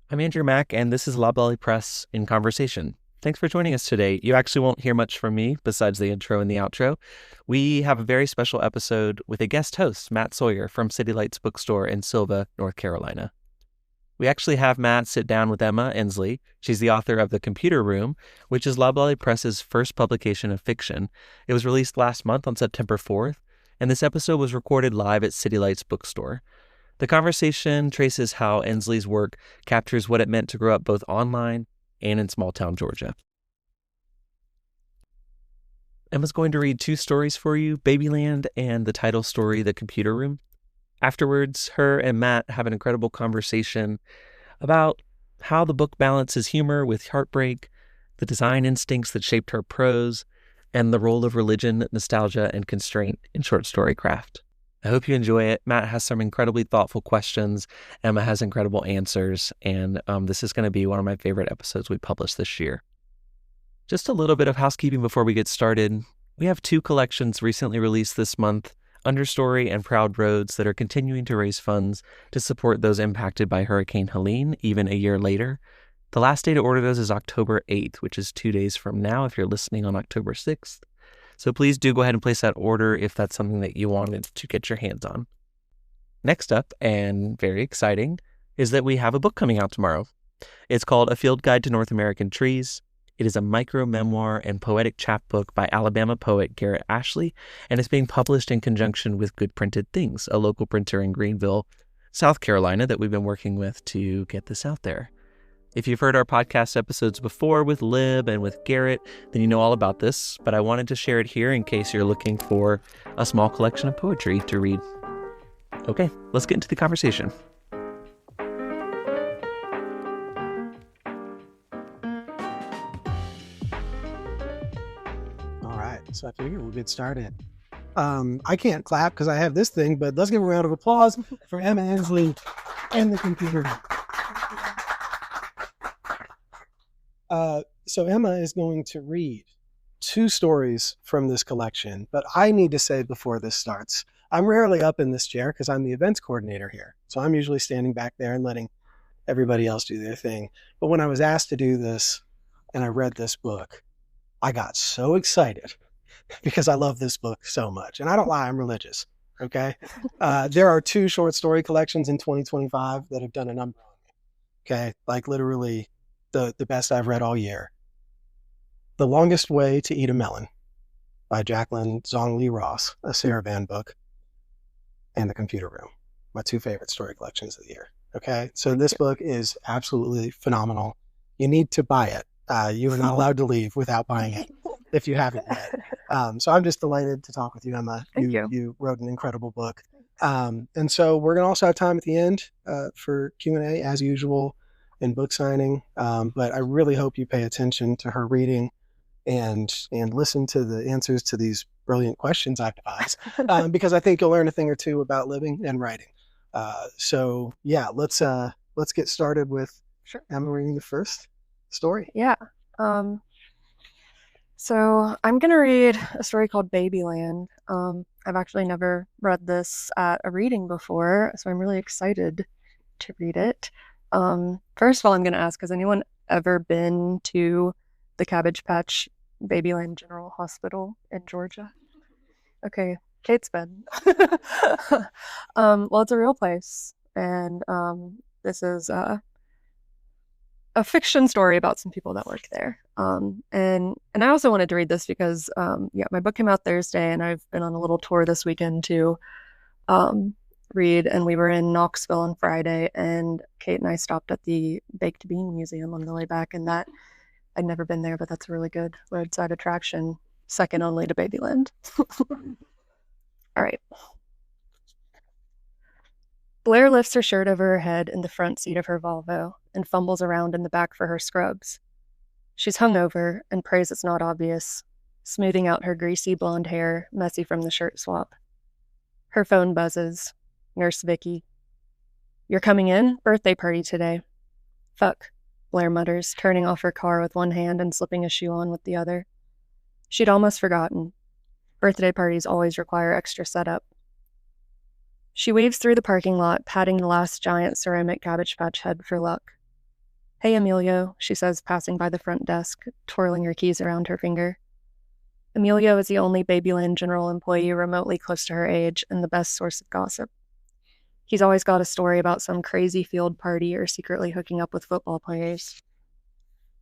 I'm Andrew Mack, and this is Loblolly Press in Conversation. Thanks for joining us today. You actually won't hear much from me besides the intro and the outro. We have a very special episode with a guest host, Matt Sawyer from City Lights Bookstore in Sylva, North Carolina. We actually have Matt sit down with Emma Ensley. She's the author of The Computer Room, which is Loblolly Press's first publication of fiction. It was released last month on September 4th, and this episode was recorded live at City Lights Bookstore. The conversation traces how Ensley's work captures what it meant to grow up both online and in small-town Georgia. Emma's going to read two stories for you, Babyland and the title story, The Computer Room. Afterwards, her and Matt have an incredible conversation about how the book balances humor with heartbreak, the design instincts that shaped her prose, and the role of religion, nostalgia, and constraint in short story craft. I hope you enjoy it. Matt has some incredibly thoughtful questions. Emma has incredible answers. And this is going to be one of my favorite episodes we published this year. Just a little bit of housekeeping before we get started. We have two collections recently released this month, Understory and Proud Roads, that are continuing to raise funds to support those impacted by Hurricane Helene, even a year later. The last day to order those is October 8th, which is 2 days from now if you're listening on October 6th. So please do go ahead and place that order if that's something that you wanted to get your hands on. Next up, and very exciting, is that we have a book coming out tomorrow. It's called A Field Guide to North American Trees. It is a micro-memoir and poetic chapbook by Alabama poet Garrett Ashley, and it's being published in conjunction with Good Printed Things, a local printer in Greenville, South Carolina, that we've been working with to get this out there. If you've heard our podcast episodes before with Lib and with Garrett, then you know all about this, but I wanted to share it here in case you're looking for a small collection of poetry to read. Okay, let's get into the conversation. All right, so I figure we'll get started. I can't clap because I have this thing, but let's give a round of applause for Emma Ensley and the computer. So Emma is going to read two stories from this collection, but I need to say before this starts, I'm rarely up in this chair because I'm the events coordinator here. So I'm usually standing back there and letting everybody else do their thing. But when I was asked to do this and I read this book, I got so excited because I love this book so much. And I don't lie, I'm religious, okay? There are two short story collections in 2025 that have done a number on me, okay? Like literally the best I've read all year. The Longest Way to Eat a Melon by Jacqueline Zong-Lee Ross, a Sarah Van book, and The Computer Room, my two favorite story collections of the year. Okay, so this book is absolutely phenomenal. You need to buy it. You are not allowed to leave without buying it if you haven't yet. So I'm just delighted to talk with you, Emma. Thank you. You wrote an incredible book. And so we're going to also have time at the end for Q&A as usual and book signing. But I really hope you pay attention to her reading and listen to the answers to these brilliant questions I've devised, because I think you'll learn a thing or two about living and writing. So yeah, let's get started with Emma reading the first story. Yeah. So I'm going to read a story called Babyland. I've actually never read this at a reading before, so I'm really excited to read it. First of all, I'm going to ask, has anyone ever been to the Cabbage Patch Babyland General Hospital in Georgia? Okay, Kate's been. Well, it's a real place, and this is a fiction story about some people that work there. And I also wanted to read this because my book came out Thursday, and I've been on a little tour this weekend to read, and we were in Knoxville on Friday, and Kate and I stopped at the Baked Bean Museum on the way back, and that I'd never been there, but that's a really good roadside attraction, second only to Babyland. All right. Blair lifts her shirt over her head in the front seat of her Volvo and fumbles around in the back for her scrubs. She's hungover and prays it's not obvious, smoothing out her greasy blonde hair, messy from the shirt swap. Her phone buzzes. Nurse Vicky. "You're coming in? Birthday party today." "Fuck," Blair mutters, turning off her car with one hand and slipping a shoe on with the other. She'd almost forgotten. Birthday parties always require extra setup. She weaves through the parking lot, patting the last giant ceramic Cabbage Patch head for luck. "Hey, Emilio," she says, passing by the front desk, twirling her keys around her finger. Emilio is the only Babyland General employee remotely close to her age and the best source of gossip. He's always got a story about some crazy field party or secretly hooking up with football players.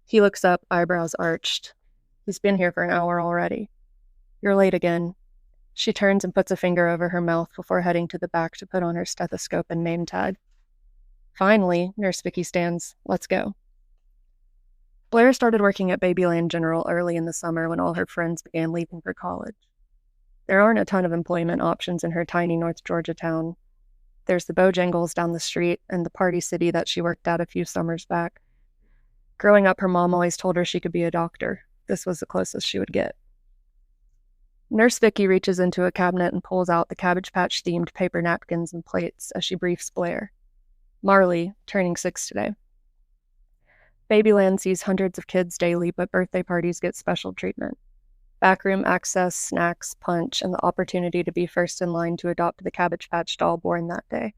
He looks up, eyebrows arched. He's been here for an hour already. "You're late again." She turns and puts a finger over her mouth before heading to the back to put on her stethoscope and name tag. "Finally," Nurse Vicky stands. "Let's go." Blair started working at Babyland General early in the summer when all her friends began leaving for college. There aren't a ton of employment options in her tiny North Georgia town. There's the Bojangles down the street and the Party City that she worked at a few summers back. Growing up, her mom always told her she could be a doctor. This was the closest she would get. Nurse Vicky reaches into a cabinet and pulls out the Cabbage Patch-themed paper napkins and plates as she briefs Blair. Marley, turning 6 today. Babyland sees hundreds of kids daily, but birthday parties get special treatment. Backroom access, snacks, punch, and the opportunity to be first in line to adopt the Cabbage Patch doll born that day.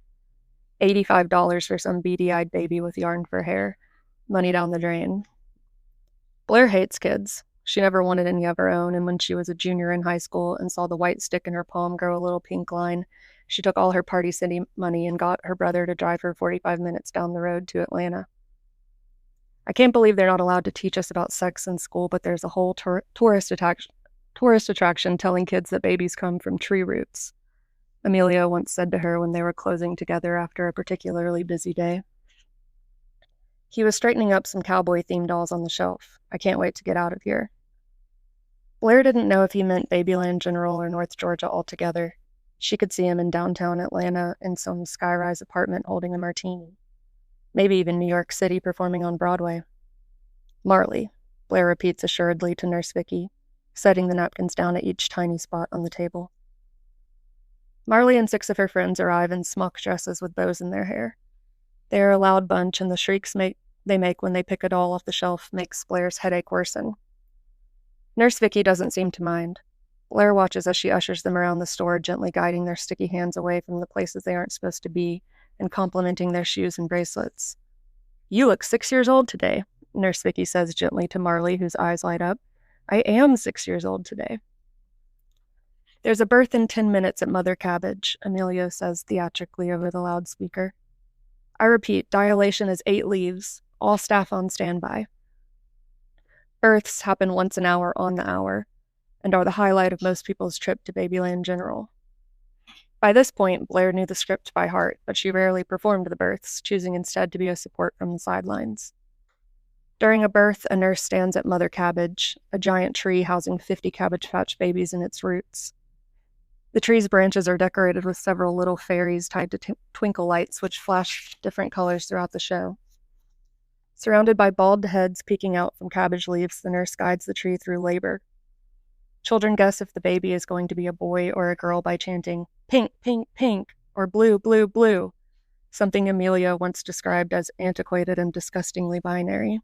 $85 for some beady-eyed baby with yarn for hair. Money down the drain. Blair hates kids. She never wanted any of her own, and when she was a junior in high school and saw the white stick in her palm grow a little pink line, she took all her Party City money and got her brother to drive her 45 minutes down the road to Atlanta. "I can't believe they're not allowed to teach us about sex in school, but there's a whole tourist attraction telling kids that babies come from tree roots," Amelia once said to her when they were closing together after a particularly busy day. He was straightening up some cowboy-themed dolls on the shelf. "I can't wait to get out of here." Blair didn't know if he meant Babyland General or North Georgia altogether. She could see him in downtown Atlanta in some skyrise apartment holding a martini. Maybe even New York City performing on Broadway. "Marley," Blair repeats assuredly to Nurse Vicky, setting the napkins down at each tiny spot on the table. Marley and 6 of her friends arrive in smock dresses with bows in their hair. They are a loud bunch, and the shrieks they make when they pick a doll off the shelf makes Blair's headache worsen. Nurse Vicky doesn't seem to mind. Blair watches as she ushers them around the store, gently guiding their sticky hands away from the places they aren't supposed to be and complimenting their shoes and bracelets. "You look 6 years old today," Nurse Vicky says gently to Marley, whose eyes light up. "I am 6 years old today." "There's a birth in 10 minutes at Mother Cabbage," Emilio says theatrically over the loudspeaker. "I repeat, dilation is 8 leaves, all staff on standby." Births happen once an hour on the hour, and are the highlight of most people's trip to Babyland General. By this point, Blair knew the script by heart, but she rarely performed the births, choosing instead to be a support from the sidelines. During a birth, a nurse stands at Mother Cabbage, a giant tree housing 50 Cabbage Patch babies in its roots. The tree's branches are decorated with several little fairies tied to twinkle lights which flash different colors throughout the show. Surrounded by bald heads peeking out from cabbage leaves, the nurse guides the tree through labor. Children guess if the baby is going to be a boy or a girl by chanting, "Pink, pink, pink," or "blue, blue, blue," something Amelia once described as antiquated and disgustingly binary.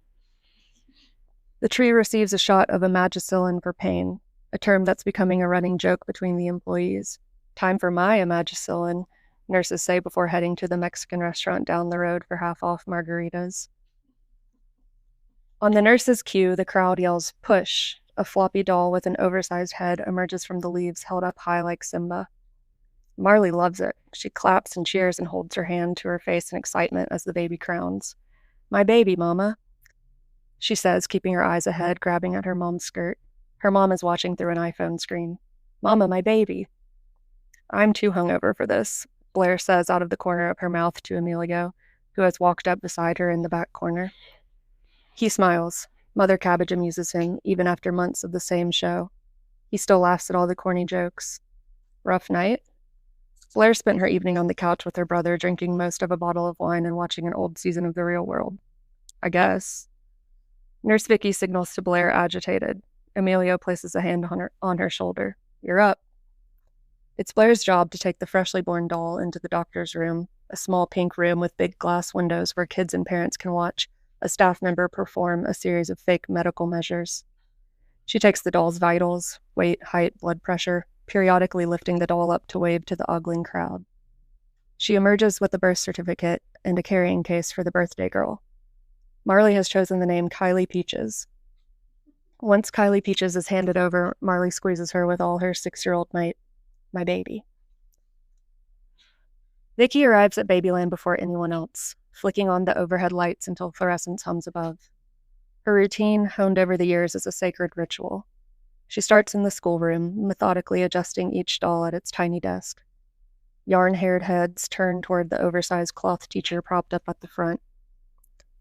The tree receives a shot of imagicillin for pain, a term that's becoming a running joke between the employees. "Time for my imagicillin," nurses say before heading to the Mexican restaurant down the road for half-off margaritas. On the nurse's cue, the crowd yells, "Push." A floppy doll with an oversized head emerges from the leaves held up high like Simba. Marley loves it. She claps and cheers and holds her hand to her face in excitement as the baby crowns. "My baby, Mama," she says, keeping her eyes ahead, grabbing at her mom's skirt. Her mom is watching through an iPhone screen. "Mama, my baby." "I'm too hungover for this," Blair says out of the corner of her mouth to Emilio, who has walked up beside her in the back corner. He smiles. Mother Cabbage amuses him, even after months of the same show. He still laughs at all the corny jokes. Rough night? Blair spent her evening on the couch with her brother, drinking most of a bottle of wine and watching an old season of The Real World. "I guess." Nurse Vicky signals to Blair, agitated. Emilio places a hand on her shoulder. "You're up." It's Blair's job to take the freshly born doll into the doctor's room, a small pink room with big glass windows where kids and parents can watch a staff member perform a series of fake medical measures. She takes the doll's vitals, weight, height, blood pressure, periodically lifting the doll up to wave to the ogling crowd. She emerges with a birth certificate and a carrying case for the birthday girl. Marley has chosen the name Kylie Peaches. Once Kylie Peaches is handed over, Marley squeezes her with all her 6-year-old might. My baby. Vicky arrives at Babyland before anyone else, flicking on the overhead lights until fluorescence hums above. Her routine, honed over the years, is a sacred ritual. She starts in the schoolroom, methodically adjusting each doll at its tiny desk. Yarn-haired heads turn toward the oversized cloth teacher propped up at the front.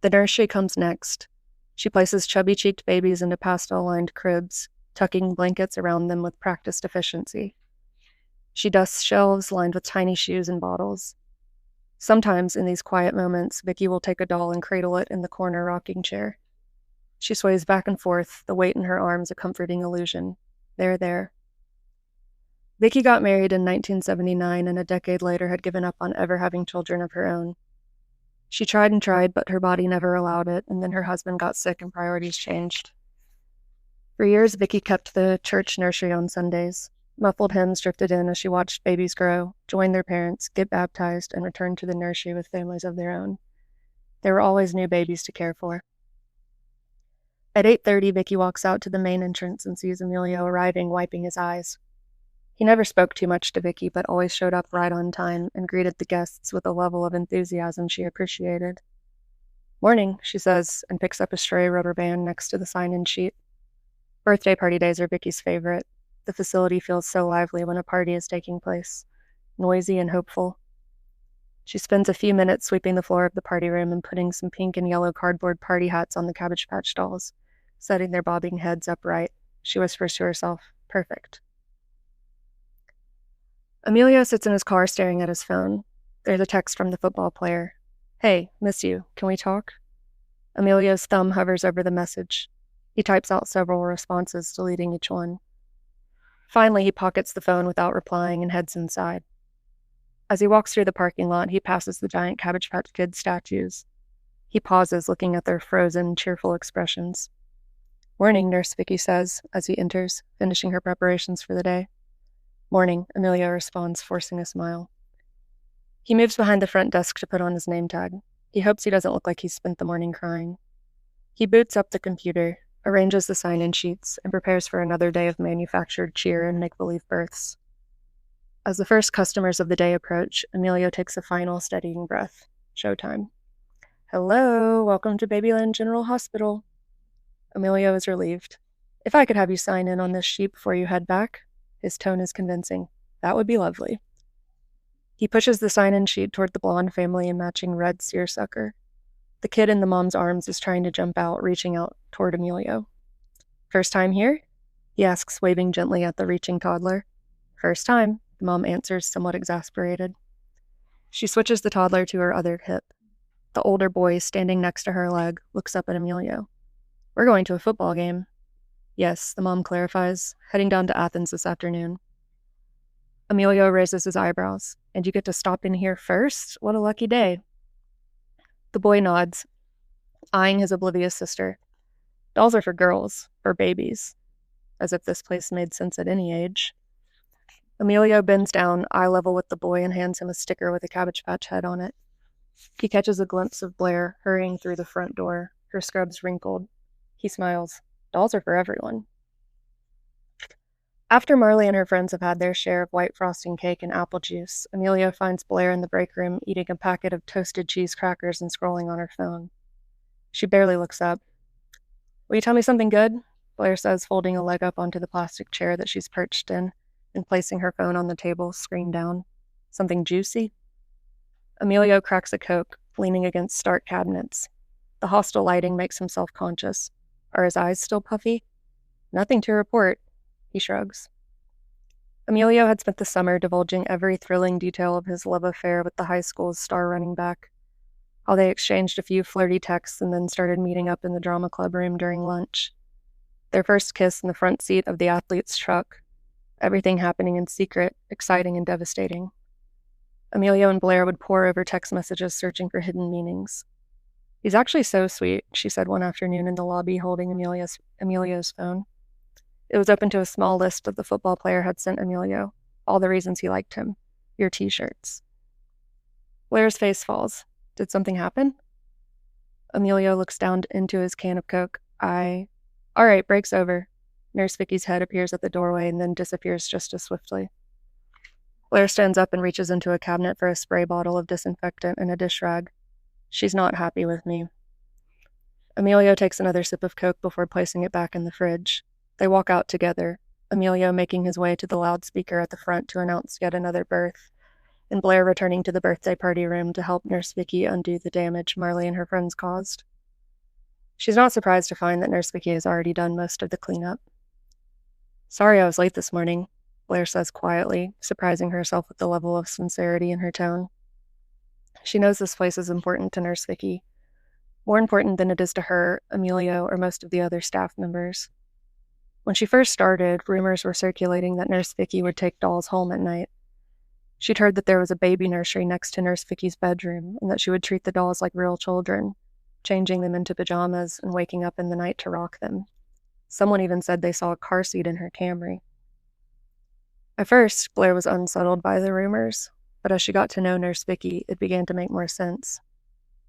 The nursery comes next. She places chubby-cheeked babies into pastel-lined cribs, tucking blankets around them with practiced efficiency. She dusts shelves lined with tiny shoes and bottles. Sometimes, in these quiet moments, Vicky will take a doll and cradle it in the corner rocking chair. She sways back and forth, the weight in her arms a comforting illusion. There. Vicky got married in 1979 and a decade later had given up on ever having children of her own. She tried and tried, but her body never allowed it, and then her husband got sick and priorities changed. For years, Vicky kept the church nursery on Sundays. Muffled hymns drifted in as she watched babies grow, join their parents, get baptized, and return to the nursery with families of their own. There were always new babies to care for. At 8:30, Vicky walks out to the main entrance and sees Emilio arriving, wiping his eyes. He never spoke too much to Vicky, but always showed up right on time and greeted the guests with a level of enthusiasm she appreciated. "Morning," she says, and picks up a stray rubber band next to the sign-in sheet. Birthday party days are Vicky's favorite. The facility feels so lively when a party is taking place, noisy and hopeful. She spends a few minutes sweeping the floor of the party room and putting some pink and yellow cardboard party hats on the Cabbage Patch dolls, setting their bobbing heads upright. She whispers to herself, "Perfect." Emilio sits in his car staring at his phone. There's a text from the football player. "Hey, miss you. Can we talk?" Emilio's thumb hovers over the message. He types out several responses, deleting each one. Finally, he pockets the phone without replying and heads inside. As he walks through the parking lot, he passes the giant Cabbage Patch Kid statues. He pauses, looking at their frozen, cheerful expressions. "Morning," Nurse Vicky says, as he enters, finishing her preparations for the day. "Morning," Emilio responds, forcing a smile. He moves behind the front desk to put on his name tag. He hopes he doesn't look like he's spent the morning crying. He boots up the computer, arranges the sign-in sheets, and prepares for another day of manufactured cheer and make-believe births. As the first customers of the day approach, Emilio takes a final, steadying breath. Showtime. "Hello, welcome to Babyland General Hospital." Emilio is relieved. "If I could have you sign in on this sheet before you head back." His tone is convincing. "That would be lovely." He pushes the sign-in sheet toward the blonde family in matching red seersucker. The kid in the mom's arms is trying to jump out, reaching out toward Emilio. "First time here?" he asks, waving gently at the reaching toddler. "First time," the mom answers, somewhat exasperated. She switches the toddler to her other hip. The older boy, standing next to her leg, looks up at Emilio. "We're going to a football game." "Yes," the mom clarifies, "heading down to Athens this afternoon." Emilio raises his eyebrows. "And you get to stop in here first? What a lucky day." The boy nods, eyeing his oblivious sister. "Dolls are for girls, for babies." As if this place made sense at any age. Emilio bends down, eye level with the boy, and hands him a sticker with a Cabbage Patch head on it. He catches a glimpse of Blair hurrying through the front door, her scrubs wrinkled. He smiles. Dolls are for everyone. After Marley and her friends have had their share of white frosting cake and apple juice, Emilio finds Blair in the break room eating a packet of toasted cheese crackers and scrolling on her phone. She barely looks up. "Will you tell me something good?" Blair says, folding a leg up onto the plastic chair that she's perched in and placing her phone on the table, screen down. "Something juicy?" Emilio cracks a Coke, leaning against stark cabinets. The hostile lighting makes him self-conscious. Are his eyes still puffy? "Nothing to report." He shrugs. Emilio had spent the summer divulging every thrilling detail of his love affair with the high school's star running back. How they exchanged a few flirty texts and then started meeting up in the drama club room during lunch. Their first kiss in the front seat of the athlete's truck. Everything happening in secret, exciting and devastating. Emilio and Blair would pore over text messages searching for hidden meanings. "He's actually so sweet," she said one afternoon in the lobby, holding Emilio's phone. It was open to a small list that the football player had sent Emilio, all the reasons he liked him. Your t-shirts. Blair's face falls. Did something happen? Emilio looks down into his can of Coke. All right, break's over. Nurse Vicky's head appears at the doorway and then disappears just as swiftly. Blair stands up and reaches into a cabinet for a spray bottle of disinfectant and a dish rag. She's not happy with me. Emilio takes another sip of Coke before placing it back in the fridge. They walk out together, Emilio making his way to the loudspeaker at the front to announce yet another birth, and Blair returning to the birthday party room to help Nurse Vicky undo the damage Marley and her friends caused. She's not surprised to find that Nurse Vicky has already done most of the cleanup. Sorry I was late this morning, Blair says quietly, surprising herself with the level of sincerity in her tone. She knows this place is important to Nurse Vicky, more important than it is to her, Emilio, or most of the other staff members. When she first started, rumors were circulating that Nurse Vicky would take dolls home at night. She'd heard that there was a baby nursery next to Nurse Vicky's bedroom, and that she would treat the dolls like real children, changing them into pajamas and waking up in the night to rock them. Someone even said they saw a car seat in her Camry. At first, Blair was unsettled by the rumors, but as she got to know Nurse Vicky, it began to make more sense.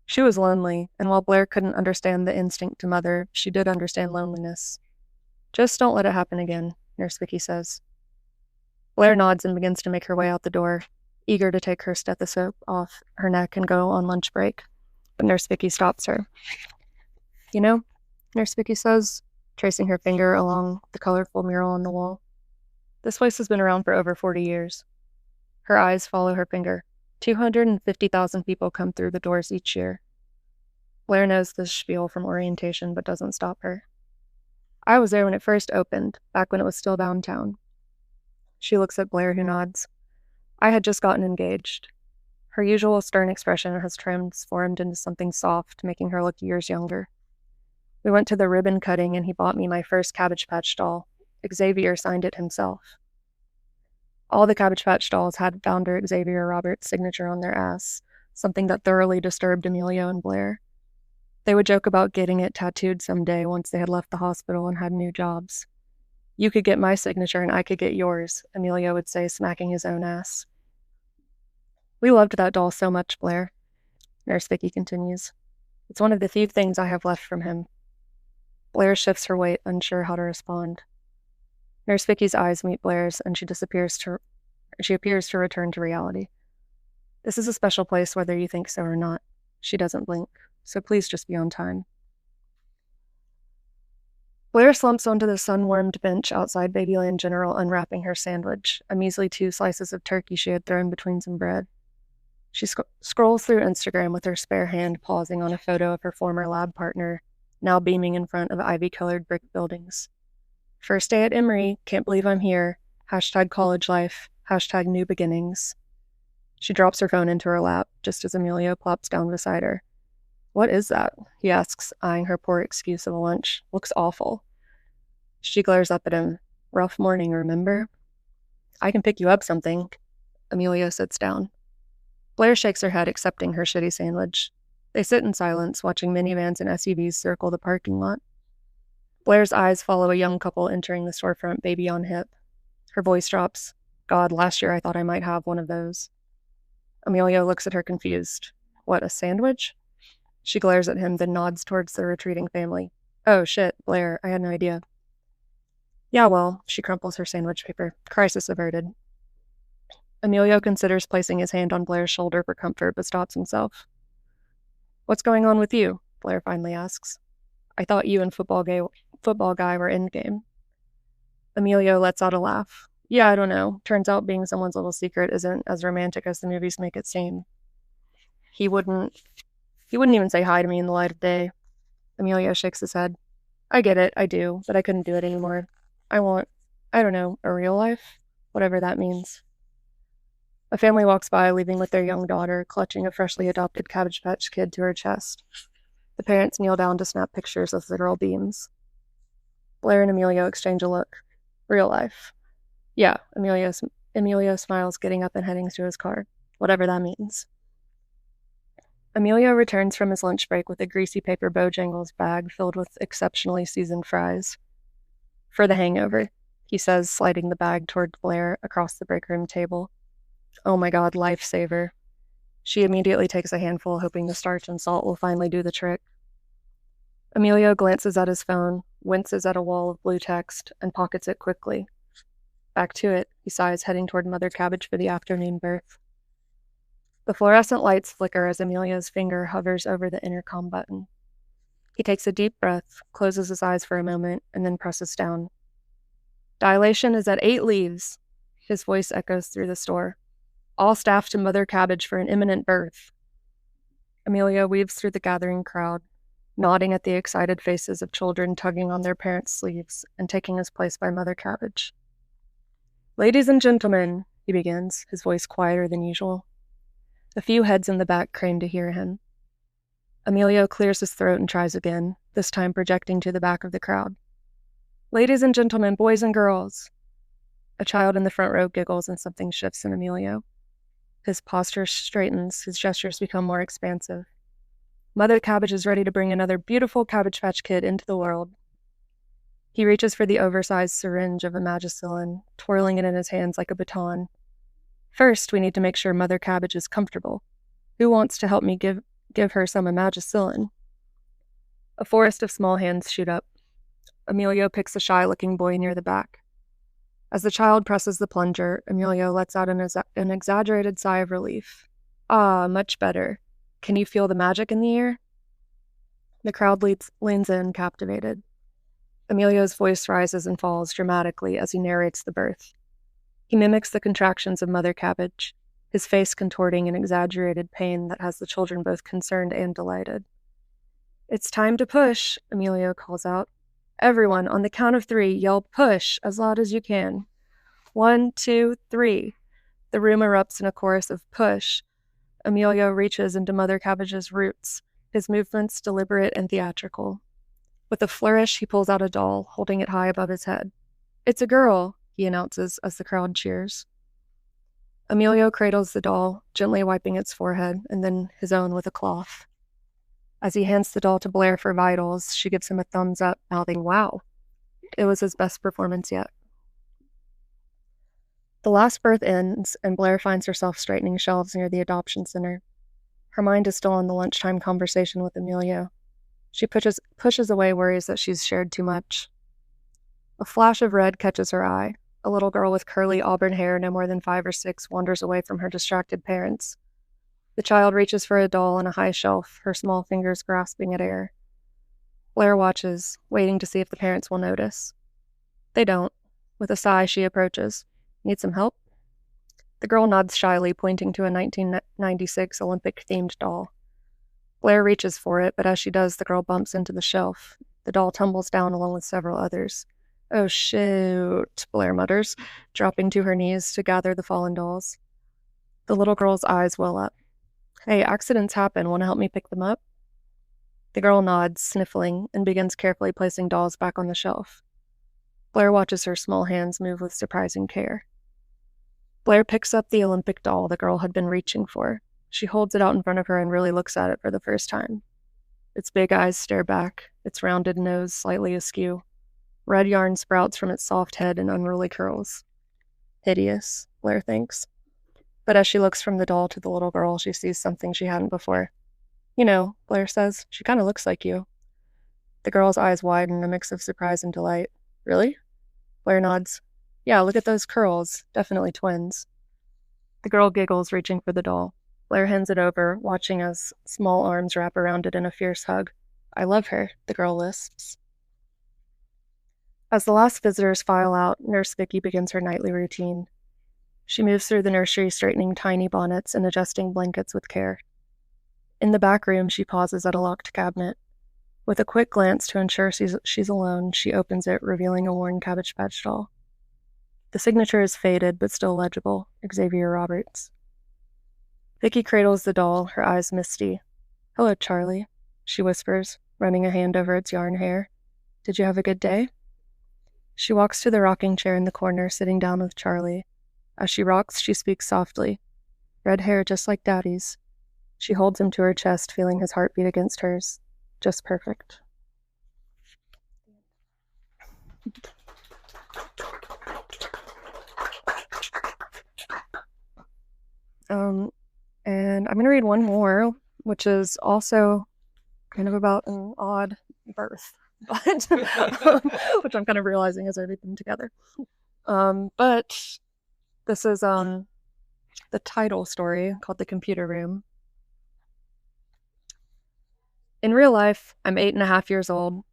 She was lonely, and while Blair couldn't understand the instinct to mother, she did understand loneliness. Just don't let it happen again, Nurse Vicky says. Blair nods and begins to make her way out the door, eager to take her stethoscope off her neck and go on lunch break, but Nurse Vicky stops her. You know, Nurse Vicky says, tracing her finger along the colorful mural on the wall, this place has been around for over 40 years. Her eyes follow her finger. 250,000 people come through the doors each year. Blair knows this spiel from orientation, but doesn't stop her. I was there when it first opened, back when it was still downtown. She looks at Blair, who nods. I had just gotten engaged. Her usual stern expression has transformed into something soft, making her look years younger. We went to the ribbon cutting and he bought me my first Cabbage Patch doll. Xavier signed it himself. All the Cabbage Patch dolls had founder Xavier Roberts' signature on their ass, something that thoroughly disturbed Emilio and Blair. They would joke about getting it tattooed someday once they had left the hospital and had new jobs. You could get my signature and I could get yours, Emilio would say, smacking his own ass. We loved that doll so much, Blair, Nurse Vicky continues. It's one of the few things I have left from him. Blair shifts her weight, unsure how to respond. Nurse Vicky's eyes meet Blair's, and she appears to return to reality. This is a special place whether you think so or not. She doesn't blink, so please just be on time. Blair slumps onto the sun-warmed bench outside Babyland General, unwrapping her sandwich, a measly 2 slices of turkey she had thrown between some bread. She scrolls through Instagram with her spare hand, pausing on a photo of her former lab partner, now beaming in front of ivy-colored brick buildings. First day at Emory, can't believe I'm here, #college life, #new beginnings. She drops her phone into her lap, just as Emilio plops down beside her. What is that? He asks, eyeing her poor excuse of a lunch. Looks awful. She glares up at him. Rough morning, remember? I can pick you up something. Emilio sits down. Blair shakes her head, accepting her shitty sandwich. They sit in silence, watching minivans and SUVs circle the parking lot. Blair's eyes follow a young couple entering the storefront, baby on hip. Her voice drops. God, last year I thought I might have one of those. Emilio looks at her confused. What, a sandwich? She glares at him, then nods towards the retreating family. Oh, shit, Blair, I had no idea. Yeah, well, she crumples her sandwich paper. Crisis averted. Emilio considers placing his hand on Blair's shoulder for comfort, but stops himself. What's going on with you? Blair finally asks. I thought you and football guy were endgame. Emilio lets out a laugh. Yeah, I don't know. Turns out being someone's little secret isn't as romantic as the movies make it seem. He wouldn't even say hi to me in the light of day. Emilio shakes his head. I get it, I do, but I couldn't do it anymore. I want, I don't know, a real life? Whatever that means. A family walks by, leaving with their young daughter, clutching a freshly adopted Cabbage Patch kid to her chest. The parents kneel down to snap pictures of the girl beams. Blair and Emilio exchange a look. Real life. Yeah, Emilio smiles, getting up and heading to his car. Whatever that means. Emilio returns from his lunch break with a greasy paper Bojangles bag filled with exceptionally seasoned fries. For the hangover, he says, sliding the bag toward Blair across the break room table. Oh my God, lifesaver. She immediately takes a handful, hoping the starch and salt will finally do the trick. Emilio glances at his phone, winces at a wall of blue text, and pockets it quickly. Back to it, he sighs, heading toward Mother Cabbage for the afternoon birth. The fluorescent lights flicker as Emilio's finger hovers over the intercom button. He takes a deep breath, closes his eyes for a moment, and then presses down. Dilation is at 8 leaves. His voice echoes through the store. All staff to Mother Cabbage for an imminent birth. Emilio weaves through the gathering crowd, nodding at the excited faces of children tugging on their parents' sleeves and taking his place by Mother Cabbage. Ladies and gentlemen, he begins, his voice quieter than usual. A few heads in the back crane to hear him. Emilio clears his throat and tries again, this time projecting to the back of the crowd. Ladies and gentlemen, boys and girls. A child in the front row giggles and something shifts in Emilio. His posture straightens, his gestures become more expansive. Mother Cabbage is ready to bring another beautiful Cabbage Patch Kid into the world. He reaches for the oversized syringe of Imagicillin, twirling it in his hands like a baton. First, we need to make sure Mother Cabbage is comfortable. Who wants to help me give her some Imagicillin? A forest of small hands shoot up. Emilio picks a shy-looking boy near the back. As the child presses the plunger, Emilio lets out an exaggerated sigh of relief. Ah, much better. Can you feel the magic in the air? The crowd leans in, captivated. Emilio's voice rises and falls dramatically as he narrates the birth. He mimics the contractions of Mother Cabbage, his face contorting in exaggerated pain that has the children both concerned and delighted. It's time to push, Emilio calls out. Everyone, on the count of 3, yell push as loud as you can. 1, 2, 3. The room erupts in a chorus of push. Emilio reaches into Mother Cabbage's roots, his movements deliberate and theatrical. With a flourish, he pulls out a doll, holding it high above his head. It's a girl, he announces as the crowd cheers. Emilio cradles the doll, gently wiping its forehead, and then his own with a cloth. As he hands the doll to Blair for vitals, she gives him a thumbs up, mouthing, "Wow." It was his best performance yet. The last birth ends, and Blair finds herself straightening shelves near the adoption center. Her mind is still on the lunchtime conversation with Emilio. She pushes away worries that she's shared too much. A flash of red catches her eye. A little girl with curly auburn hair, no more than 5 or 6, wanders away from her distracted parents. The child reaches for a doll on a high shelf, her small fingers grasping at air. Blair watches, waiting to see if the parents will notice. They don't. With a sigh, she approaches. Need some help? The girl nods shyly, pointing to a 1996 Olympic-themed doll. Blair reaches for it, but as she does, the girl bumps into the shelf. The doll tumbles down along with several others. Oh, shoot, Blair mutters, dropping to her knees to gather the fallen dolls. The little girl's eyes well up. Hey, accidents happen. Want to help me pick them up? The girl nods, sniffling, and begins carefully placing dolls back on the shelf. Blair watches her small hands move with surprising care. Blair picks up the Olympic doll the girl had been reaching for. She holds it out in front of her and really looks at it for the first time. Its big eyes stare back, its rounded nose slightly askew. Red yarn sprouts from its soft head in unruly curls. Hideous, Blair thinks. But as she looks from the doll to the little girl, she sees something she hadn't before. You know, Blair says, she kind of looks like you. The girl's eyes widen, a mix of surprise and delight. Really? Blair nods. Yeah, look at those curls. Definitely twins. The girl giggles, reaching for the doll. Blair hands it over, watching as small arms wrap around it in a fierce hug. I love her, the girl lisps. As the last visitors file out, Nurse Vicky begins her nightly routine. She moves through the nursery, straightening tiny bonnets and adjusting blankets with care. In the back room, she pauses at a locked cabinet. With a quick glance to ensure she's alone, she opens it, revealing a worn Cabbage Patch doll. The signature is faded, but still legible, Xavier Roberts. Vicky cradles the doll, her eyes misty. Hello, Charlie, she whispers, running a hand over its yarn hair. Did you have a good day? She walks to the rocking chair in the corner, sitting down with Charlie. As she rocks, she speaks softly. Red hair just like Daddy's. She holds him to her chest, feeling his heartbeat against hers. Just perfect. And I'm going to read one more, which is also kind of about an odd birth, but which I'm kind of realizing as I read them together. But this is the title story called The Computer Room. In real life, I'm 8.5 years old,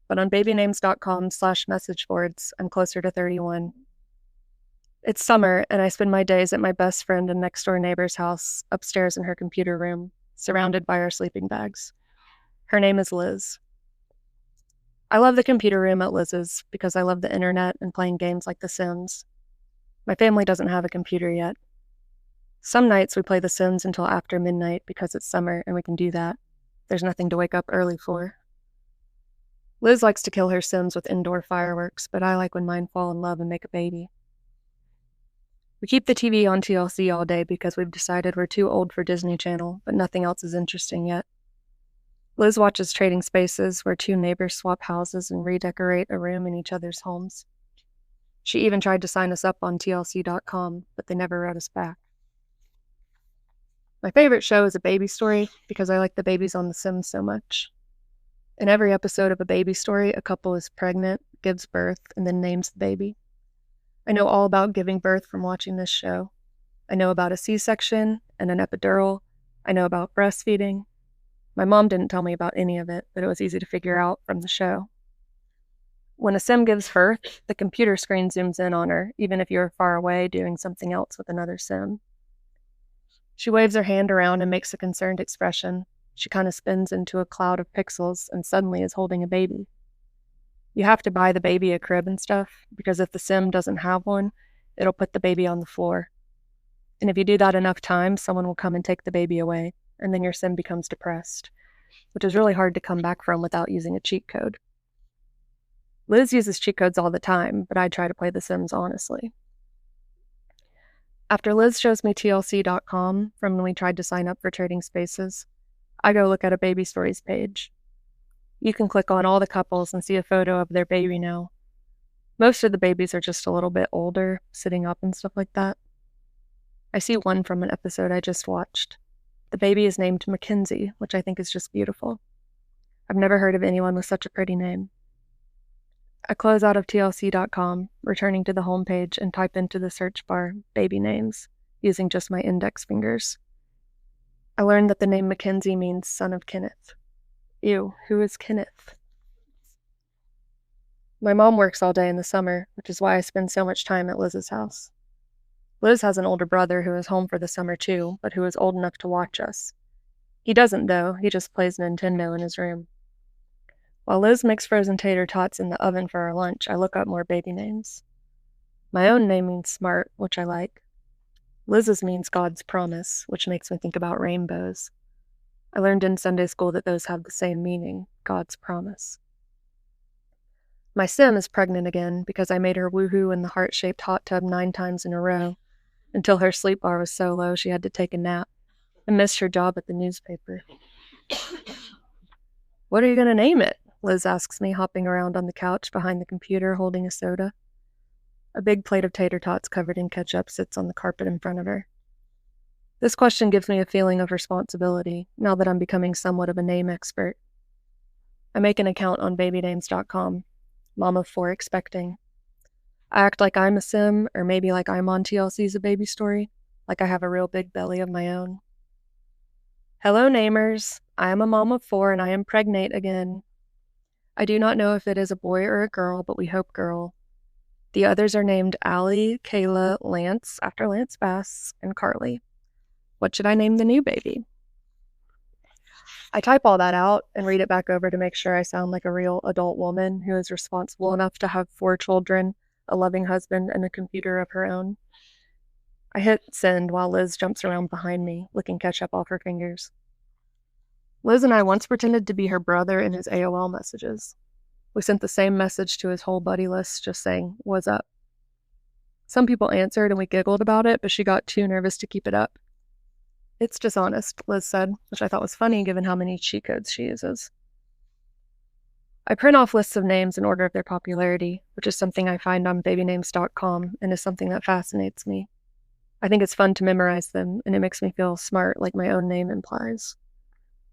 but on babynames.com/message boards, I'm closer to 31. It's summer, and I spend my days at my best friend and next-door neighbor's house, upstairs in her computer room, surrounded by our sleeping bags. Her name is Liz. I love the computer room at Liz's because I love the internet and playing games like The Sims. My family doesn't have a computer yet. Some nights we play The Sims until after midnight because it's summer and we can do that. There's nothing to wake up early for. Liz likes to kill her Sims with indoor fireworks, but I like when mine fall in love and make a baby. We keep the TV on TLC all day because we've decided we're too old for Disney Channel, but nothing else is interesting yet. Liz watches Trading Spaces, where two neighbors swap houses and redecorate a room in each other's homes. She even tried to sign us up on TLC.com, but they never wrote us back. My favorite show is A Baby Story because I like the babies on The Sims so much. In every episode of A Baby Story, a couple is pregnant, gives birth, and then names the baby. I know all about giving birth from watching this show. I know about a C-section and an epidural. I know about breastfeeding. My mom didn't tell me about any of it, but it was easy to figure out from the show. When a Sim gives birth, the computer screen zooms in on her, even if you're far away doing something else with another Sim. She waves her hand around and makes a concerned expression. She kind of spins into a cloud of pixels and suddenly is holding a baby. You have to buy the baby a crib and stuff, because if the Sim doesn't have one, it'll put the baby on the floor. And if you do that enough times, someone will come and take the baby away, and then your Sim becomes depressed, which is really hard to come back from without using a cheat code. Liz uses cheat codes all the time, but I try to play The Sims honestly. After Liz shows me TLC.com from when we tried to sign up for Trading Spaces, I go look at A Baby Stories page. You can click on all the couples and see a photo of their baby now. Most of the babies are just a little bit older, sitting up and stuff like that. I see one from an episode I just watched. The baby is named Mackenzie, which I think is just beautiful. I've never heard of anyone with such a pretty name. I close out of TLC.com, returning to the homepage, and type into the search bar baby names, using just my index fingers. I learned that the name Mackenzie means son of Kenneth. Ew, who is Kenneth? My mom works all day in the summer, which is why I spend so much time at Liz's house. Liz has an older brother who is home for the summer too, but who is old enough to watch us. He doesn't though, he just plays Nintendo in his room. While Liz makes frozen tater tots in the oven for our lunch, I look up more baby names. My own name means smart, which I like. Liz's means God's promise, which makes me think about rainbows. I learned in Sunday school that those have the same meaning, God's promise. My Sim is pregnant again because I made her woohoo in the heart-shaped hot tub 9 times in a row, until her sleep bar was so low she had to take a nap and missed her job at the newspaper. What are you going to name it? Liz asks me, hopping around on the couch behind the computer holding a soda. A big plate of tater tots covered in ketchup sits on the carpet in front of her. This question gives me a feeling of responsibility, now that I'm becoming somewhat of a name expert. I make an account on babynames.com, mom of 4 expecting. I act like I'm a Sim, or maybe like I'm on TLC's A Baby Story, like I have a real big belly of my own. Hello, namers. I am a mom of 4 and I am pregnant again. I do not know if it is a boy or a girl, but we hope girl. The others are named Allie, Kayla, Lance, after Lance Bass, and Carly. What should I name the new baby? I type all that out and read it back over to make sure I sound like a real adult woman who is responsible enough to have 4 children, a loving husband, and a computer of her own. I hit send while Liz jumps around behind me, licking ketchup off her fingers. Liz and I once pretended to be her brother in his AOL messages. We sent the same message to his whole buddy list, just saying, "What's up?" Some people answered and we giggled about it, but she got too nervous to keep it up. It's dishonest, Liz said, which I thought was funny given how many cheat codes she uses. I print off lists of names in order of their popularity, which is something I find on babynames.com and is something that fascinates me. I think it's fun to memorize them, and it makes me feel smart like my own name implies.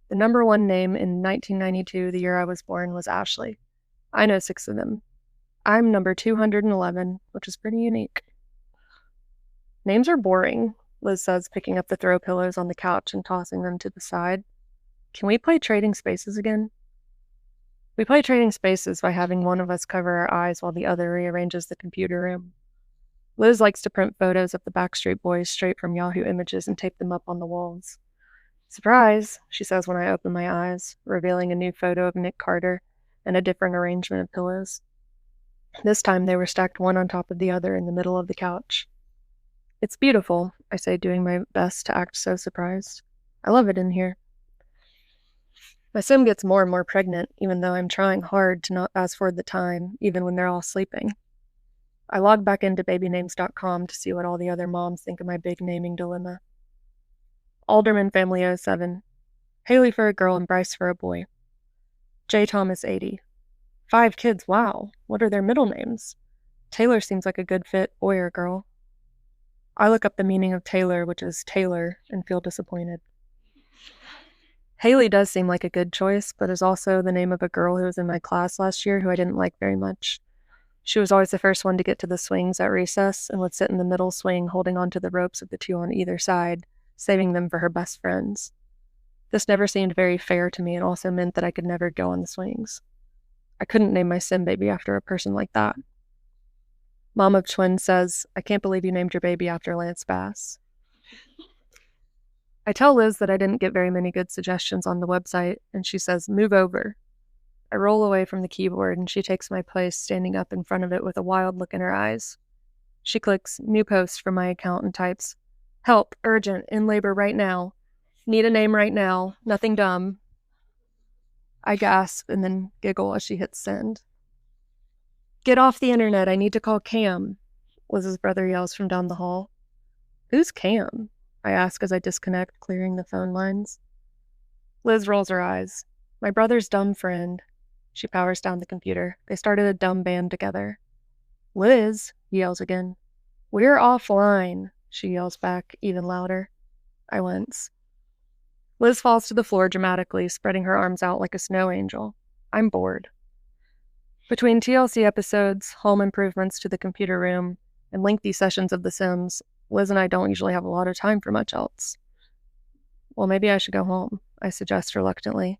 The number one name in 1992, the year I was born, was Ashley. I know 6 of them. I'm number 211, which is pretty unique. Names are boring, Liz says, picking up the throw pillows on the couch and tossing them to the side. Can we play Trading Spaces again? We play Trading Spaces by having one of us cover our eyes while the other rearranges the computer room. Liz likes to print photos of the Backstreet Boys straight from Yahoo Images and tape them up on the walls. Surprise, she says when I open my eyes, revealing a new photo of Nick Carter and a different arrangement of pillows. This time they were stacked one on top of the other in the middle of the couch. It's beautiful, I say, doing my best to act so surprised. I love it in here. My sim gets more and more pregnant, even though I'm trying hard to not fast forward the time, even when they're all sleeping. I log back into babynames.com to see what all the other moms think of my big naming dilemma. Alderman Family 07. Haley for a girl and Bryce for a boy. J. Thomas 80. 5 kids, wow. What are their middle names? Taylor seems like a good fit, boy or girl. I look up the meaning of Taylor, which is Taylor, and feel disappointed. Haley does seem like a good choice, but is also the name of a girl who was in my class last year who I didn't like very much. She was always the first one to get to the swings at recess and would sit in the middle swing holding onto the ropes of the 2 on either side, saving them for her best friends. This never seemed very fair to me and also meant that I could never go on the swings. I couldn't name my sim baby after a person like that. Mom of twins says, I can't believe you named your baby after Lance Bass. I tell Liz that I didn't get very many good suggestions on the website, and she says, move over. I roll away from the keyboard, and she takes my place, standing up in front of it with a wild look in her eyes. She clicks new post from my account and types, help, urgent, in labor right now. Need a name right now, nothing dumb. I gasp and then giggle as she hits send. Get off the internet, I need to call Cam, Liz's brother yells from down the hall. Who's Cam? I ask as I disconnect, clearing the phone lines. Liz rolls her eyes. My brother's dumb friend. She powers down the computer. They started a dumb band together. Liz, he yells again. We're offline, she yells back, even louder. I wince. Liz falls to the floor dramatically, spreading her arms out like a snow angel. I'm bored. Between TLC episodes, home improvements to the computer room, and lengthy sessions of The Sims, Liz and I don't usually have a lot of time for much else. Well, maybe I should go home, I suggest reluctantly.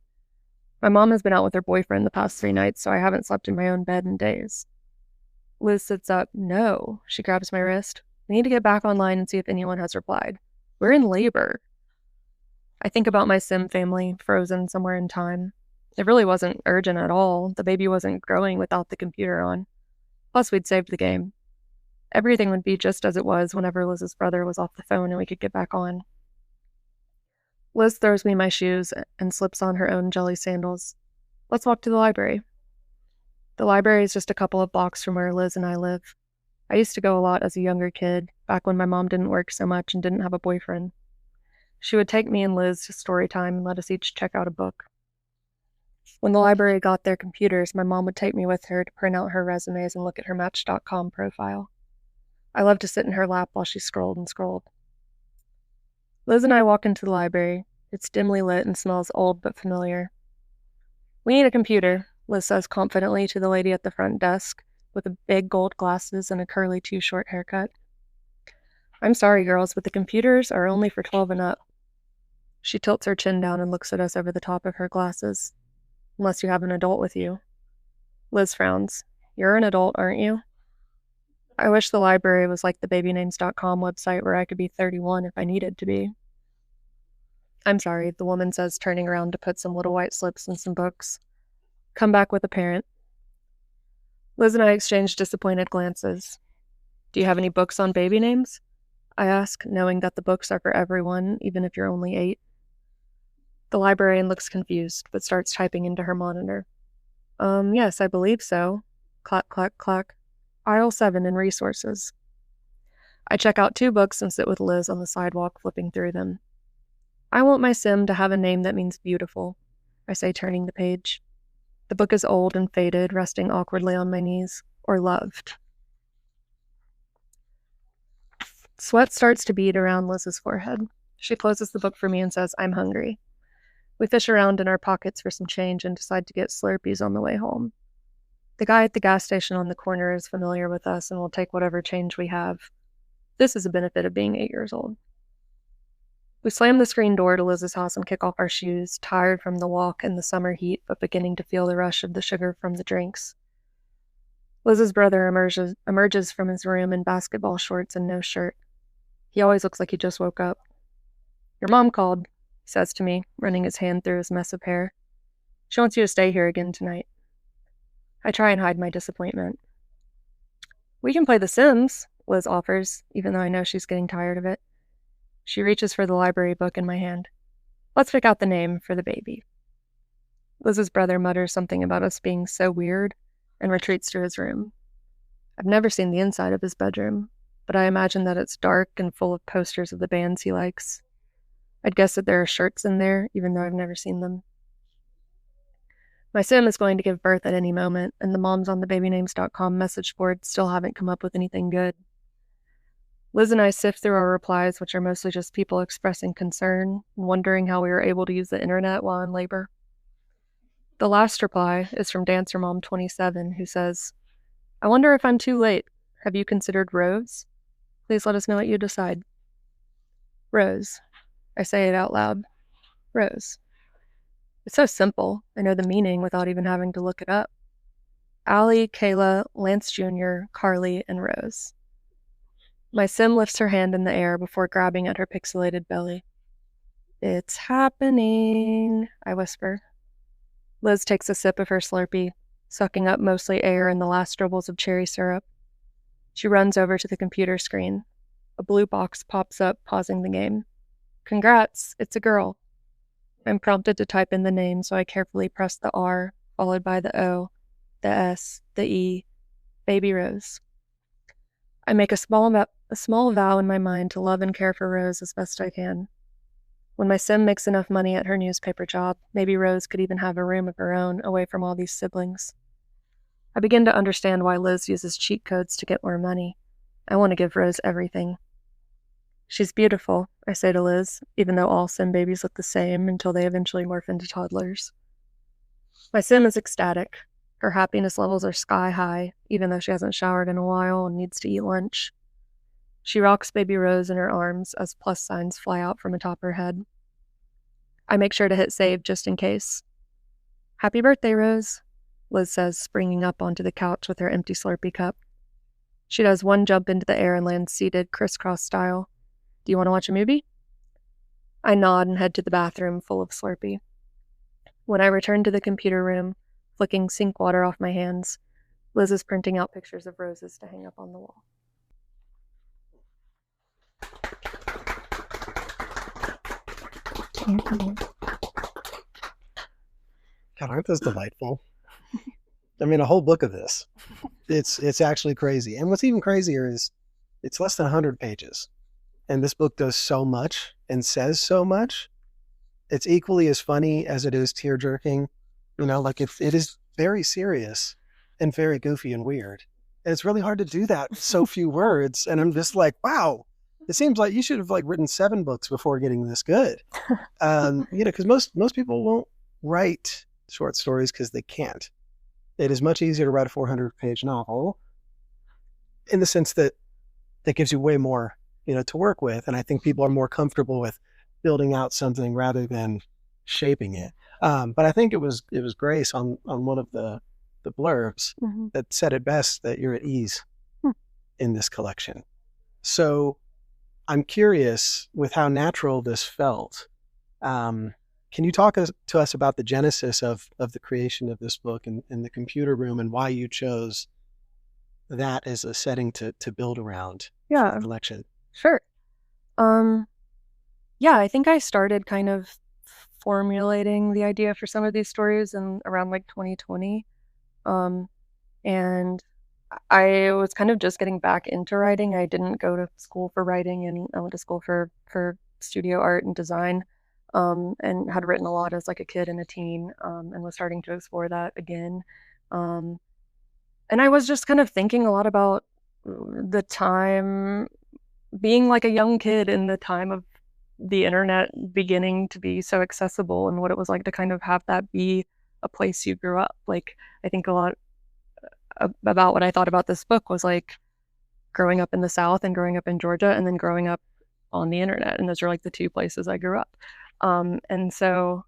My mom has been out with her boyfriend the past 3 nights, so I haven't slept in my own bed in days. Liz sits up. No, she grabs my wrist. We need to get back online and see if anyone has replied. We're in labor. I think about my sim family, frozen somewhere in time. It really wasn't urgent at all. The baby wasn't growing without the computer on. Plus, we'd saved the game. Everything would be just as it was whenever Liz's brother was off the phone and we could get back on. Liz throws me my shoes and slips on her own jelly sandals. Let's walk to the library. The library is just a couple of blocks from where Liz and I live. I used to go a lot as a younger kid, back when my mom didn't work so much and didn't have a boyfriend. She would take me and Liz to story time and let us each check out a book. When the library got their computers, my mom would take me with her to print out her resumes and look at her Match.com profile. I loved to sit in her lap while she scrolled and scrolled. Liz and I walk into the library. It's dimly lit and smells old but familiar. We need a computer, Liz says confidently to the lady at the front desk, with the big gold glasses and a curly too-short haircut. I'm sorry, girls, but the computers are only for 12 and up. She tilts her chin down and looks at us over the top of her glasses. Unless you have an adult with you. Liz frowns. You're an adult, aren't you? I wish the library was like the babynames.com website where I could be 31 if I needed to be. I'm sorry, the woman says, turning around to put some little white slips in some books. Come back with a parent. Liz and I exchange disappointed glances. Do you have any books on baby names? I ask, knowing that the books are for everyone, even if you're only 8. The librarian looks confused, but starts typing into her monitor. Yes, I believe so. Clack, clack, clack. Aisle 7 in resources. I check out 2 books and sit with Liz on the sidewalk, flipping through them. I want my sim to have a name that means beautiful, I say, turning the page. The book is old and faded, resting awkwardly on my knees, or loved. Sweat starts to bead around Liz's forehead. She closes the book for me and says, I'm hungry. We fish around in our pockets for some change and decide to get Slurpees on the way home. The guy at the gas station on the corner is familiar with us and will take whatever change we have. This is a benefit of being 8 years old. We slam the screen door to Liz's house and kick off our shoes, tired from the walk and the summer heat, but beginning to feel the rush of the sugar from the drinks. Liz's brother emerges from his room in basketball shorts and no shirt. He always looks like he just woke up. "Your mom called," he says to me, running his hand through his mess of hair. "She wants you to stay here again tonight." I try and hide my disappointment. "We can play The Sims," Liz offers, even though I know she's getting tired of it. She reaches for the library book in my hand. "Let's pick out the name for the baby." Liz's brother mutters something about us being so weird and retreats to his room. I've never seen the inside of his bedroom, but I imagine that it's dark and full of posters of the bands he likes. I'd guess that there are shirts in there, even though I've never seen them. My sim is going to give birth at any moment, and the moms on the babynames.com message board still haven't come up with anything good. Liz and I sift through our replies, which are mostly just people expressing concern and wondering how we were able to use the internet while in labor. The last reply is from Dancer Mom 27, who says, "I wonder if I'm too late. Have you considered Rose? Please let us know what you decide." Rose. I say it out loud. Rose. It's so simple. I know the meaning without even having to look it up. Allie, Kayla, Lance Jr., Carly, and Rose. My sim lifts her hand in the air before grabbing at her pixelated belly. "It's happening," I whisper. Liz takes a sip of her Slurpee, sucking up mostly air and the last dribbles of cherry syrup. She runs over to the computer screen. A blue box pops up, pausing the game. "Congrats, it's a girl." I'm prompted to type in the name, so I carefully press the R, followed by the O, the S, the E, Baby Rose. I make a small vow in my mind to love and care for Rose as best I can. When my sim makes enough money at her newspaper job, maybe Rose could even have a room of her own, away from all these siblings. I begin to understand why Liz uses cheat codes to get more money. I want to give Rose everything. "She's beautiful," I say to Liz, even though all sim babies look the same until they eventually morph into toddlers. My sim is ecstatic. Her happiness levels are sky high, even though she hasn't showered in a while and needs to eat lunch. She rocks Baby Rose in her arms as plus signs fly out from atop her head. I make sure to hit save just in case. "Happy birthday, Rose," Liz says, springing up onto the couch with her empty Slurpee cup. She does one jump into the air and lands seated, crisscross style. "Do you want to watch a movie?" I nod and head to the bathroom full of Slurpee. When I return to the computer room, flicking sink water off my hands, Liz is printing out pictures of roses to hang up on the wall. God, aren't those delightful? I mean, a whole book of this. It's actually crazy. And what's even crazier is it's less than 100 pages. And this book does so much and says so much. It's equally as funny as it is tear-jerking. You know, like it is very serious and very goofy and weird. And it's really hard to do that with so few words. And I'm just like, wow, it seems like you should have like written 7 books before getting this good. Because most people won't write short stories because they can't. It is much easier to write a 400-page novel in the sense that that gives you way more, to work with. And I think people are more comfortable with building out something rather than shaping it. But I think it was Grace on one of the blurbs that said it best, that you're at ease in this collection. So I'm curious with how natural this felt. Can you talk to us about the genesis of the creation of this book in the computer room and why you chose that as a setting to build around for the collection? Sure. I think I started kind of formulating the idea for some of these stories in around like 2020. And I was kind of just getting back into writing. I didn't go to school for writing, and I went to school for studio art and design, and had written a lot as like a kid and a teen, and was starting to explore that again. And I was just kind of thinking a lot about the time, being like a young kid in the time of the internet beginning to be so accessible and what it was like to kind of have that be a place you grew up. Like, I think a lot about what I thought about this book was like growing up in the South and growing up in Georgia and then growing up on the internet. And those are like the two places I grew up. And so,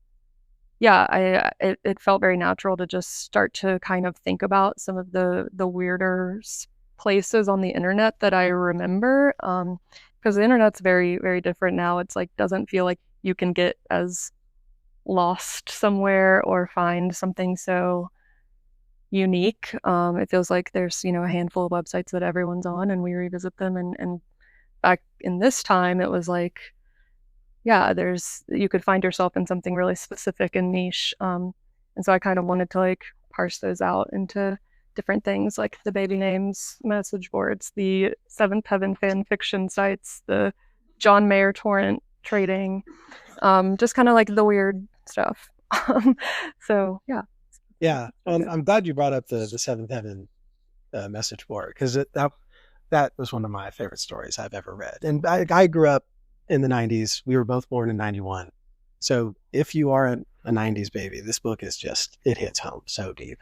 yeah, it felt very natural to just start to kind of think about some of the weirder places on the internet that I remember. Because the internet's very, very different now. It's like, doesn't feel like you can get as lost somewhere or find something so unique. It feels like there's, a handful of websites that everyone's on and we revisit them. And back in this time, it was like, yeah, you could find yourself in something really specific and niche. And so I kind of wanted to like parse those out into different things, like the baby names message boards, the Seventh Heaven fan fiction sites, the John Mayer torrent trading, just kind of like the weird stuff. So yeah. Yeah, I'm glad you brought up the Seventh Heaven message board, because that was one of my favorite stories I've ever read. And I grew up in the 90s. We were both born in 91. So if you are a 90s baby, this book is it hits home so deep.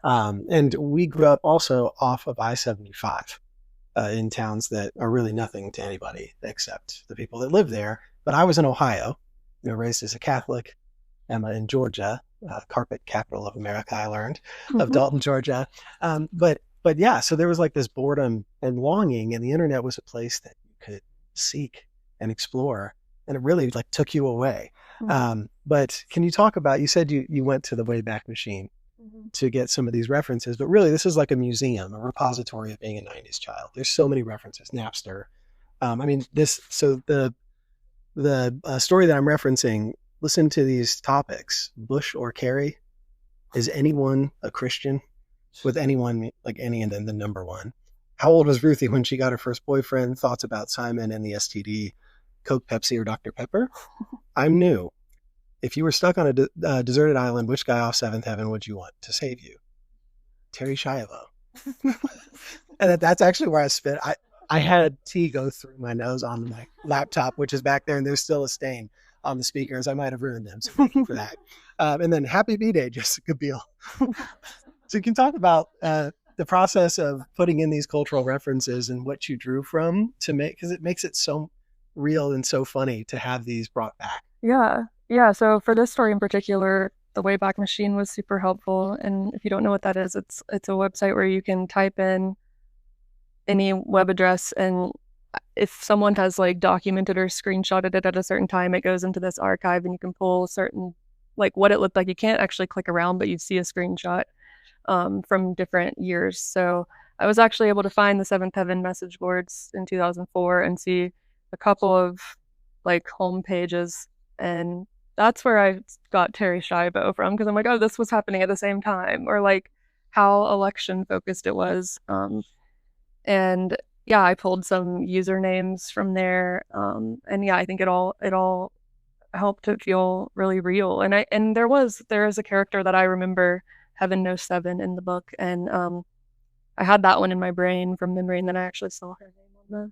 And we grew up also off of I-75 in towns that are really nothing to anybody except the people that live there. But I was in Ohio, raised as a Catholic. Emma in Georgia, carpet capital of America, I learned, of Dalton, Georgia. But yeah, so there was like this boredom and longing, and the internet was a place that you could seek and explore, and it really like took you away. But can you talk about, you said you went to the Wayback Machine to get some of these references, but really this is like a museum, a repository of being a 90s child. There's so many references, Napster. The story that I'm referencing, listen to these topics: Bush or Kerry? Is anyone a Christian? With anyone, like any, and then the number one. How old was Ruthie when she got her first boyfriend? Thoughts about Simon and the STD. Coke, Pepsi, or Dr. Pepper? I'm new. If you were stuck on a deserted island, which guy off Seventh Heaven would you want to save you? Terry Schiavo. And that's actually where I spit. I had tea go through my nose on my laptop, which is back there, and there's still a stain on the speakers. I might have ruined them, so thank you for that. And then happy B-Day, Jessica Biel. So you can talk about the process of putting in these cultural references and what you drew from to make, because it makes it so real and so funny to have these brought back. Yeah. So for this story in particular, the Wayback Machine was super helpful. And if you don't know what that is, it's a website where you can type in any web address, and if someone has like documented or screenshotted it at a certain time, it goes into this archive and you can pull certain, like what it looked like. You can't actually click around, but you see a screenshot from different years. So I was actually able to find the Seventh Heaven message boards in 2004 and see a couple of like home pages, and that's where I got Terry Schiavo from, because I'm like, oh, this was happening at the same time, or like how election focused it was. And yeah, I pulled some usernames from there. And yeah, I think it all helped it feel really real. And there is a character that I remember, Heaven No 7, in the book, and I had that one in my brain from memory, and then I actually saw her name on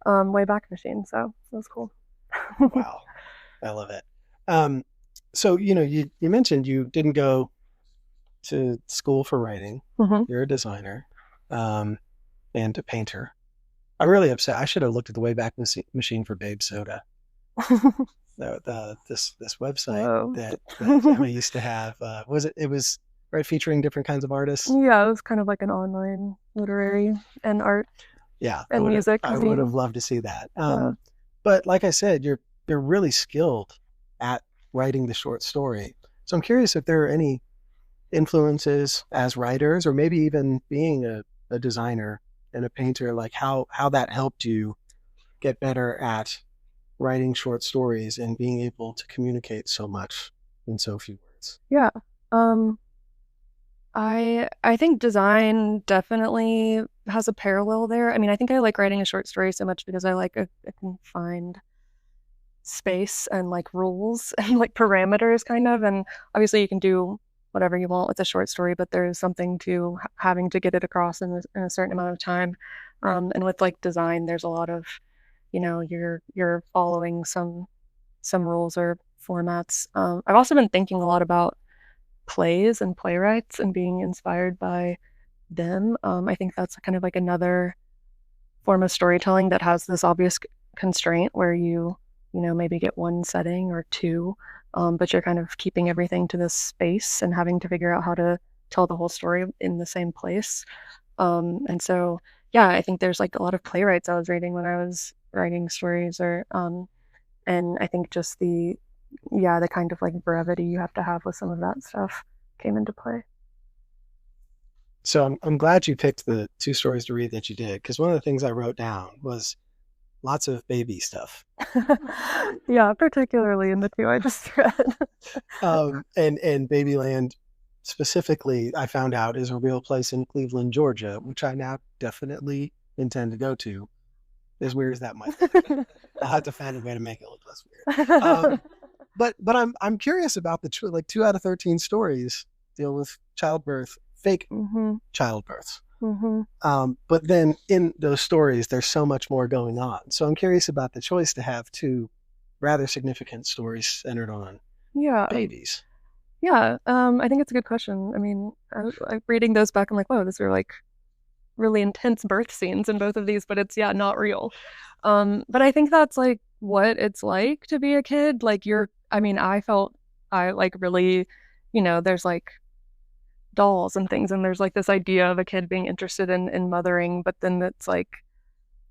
the Wayback Machine, so it was cool. Wow, I love it. So you mentioned you didn't go to school for writing. You're a designer and a painter. I'm really upset. I should have looked at the Wayback Machine for Babe Soda. This website that Emma used to have. It was right, featuring different kinds of artists? Yeah, it was kind of like an online literary and art. Yeah, and music. I would have loved to see that. But like I said, you're really skilled at writing the short story. So I'm curious if there are any influences as writers, or maybe even being a designer and a painter, like how that helped you get better at writing short stories and being able to communicate so much in so few words. Yeah. I think design definitely has a parallel there. I mean, I think I like writing a short story so much because I like a confined space and like rules and like parameters kind of. And obviously you can do whatever you want with a short story, but there's something to having to get it across in a certain amount of time. And with like design, there's a lot of, you're following some some rules or formats. I've also been thinking a lot about plays and playwrights and being inspired by them. I think that's kind of like another form of storytelling that has this obvious constraint where you maybe get one setting or two, but you're kind of keeping everything to this space and having to figure out how to tell the whole story in the same place. And so, yeah, I think there's like a lot of playwrights I was reading when I was writing stories, and I think just the kind of like brevity you have to have with some of that stuff came into play. So I'm glad you picked the 2 stories to read that you did, because one of the things I wrote down was lots of baby stuff. Yeah, particularly in the 2 I just read. And Babyland specifically, I found out, is a real place in Cleveland, Georgia, which I now definitely intend to go to. As weird as that might be. I'll have to find a way to make it look less weird. But I'm curious about the 2 out of 13 stories deal with childbirth, fake childbirths. But then in those stories, there's so much more going on. So I'm curious about the choice to have 2 rather significant stories centered on babies. Yeah, I think it's a good question. I mean, I'm reading those back, I'm like, whoa, these are like really intense birth scenes in both of these, but it's not real. But I think that's like what it's like to be a kid. Like I felt like really, there's like dolls and things, and there's like this idea of a kid being interested in mothering, but then it's like,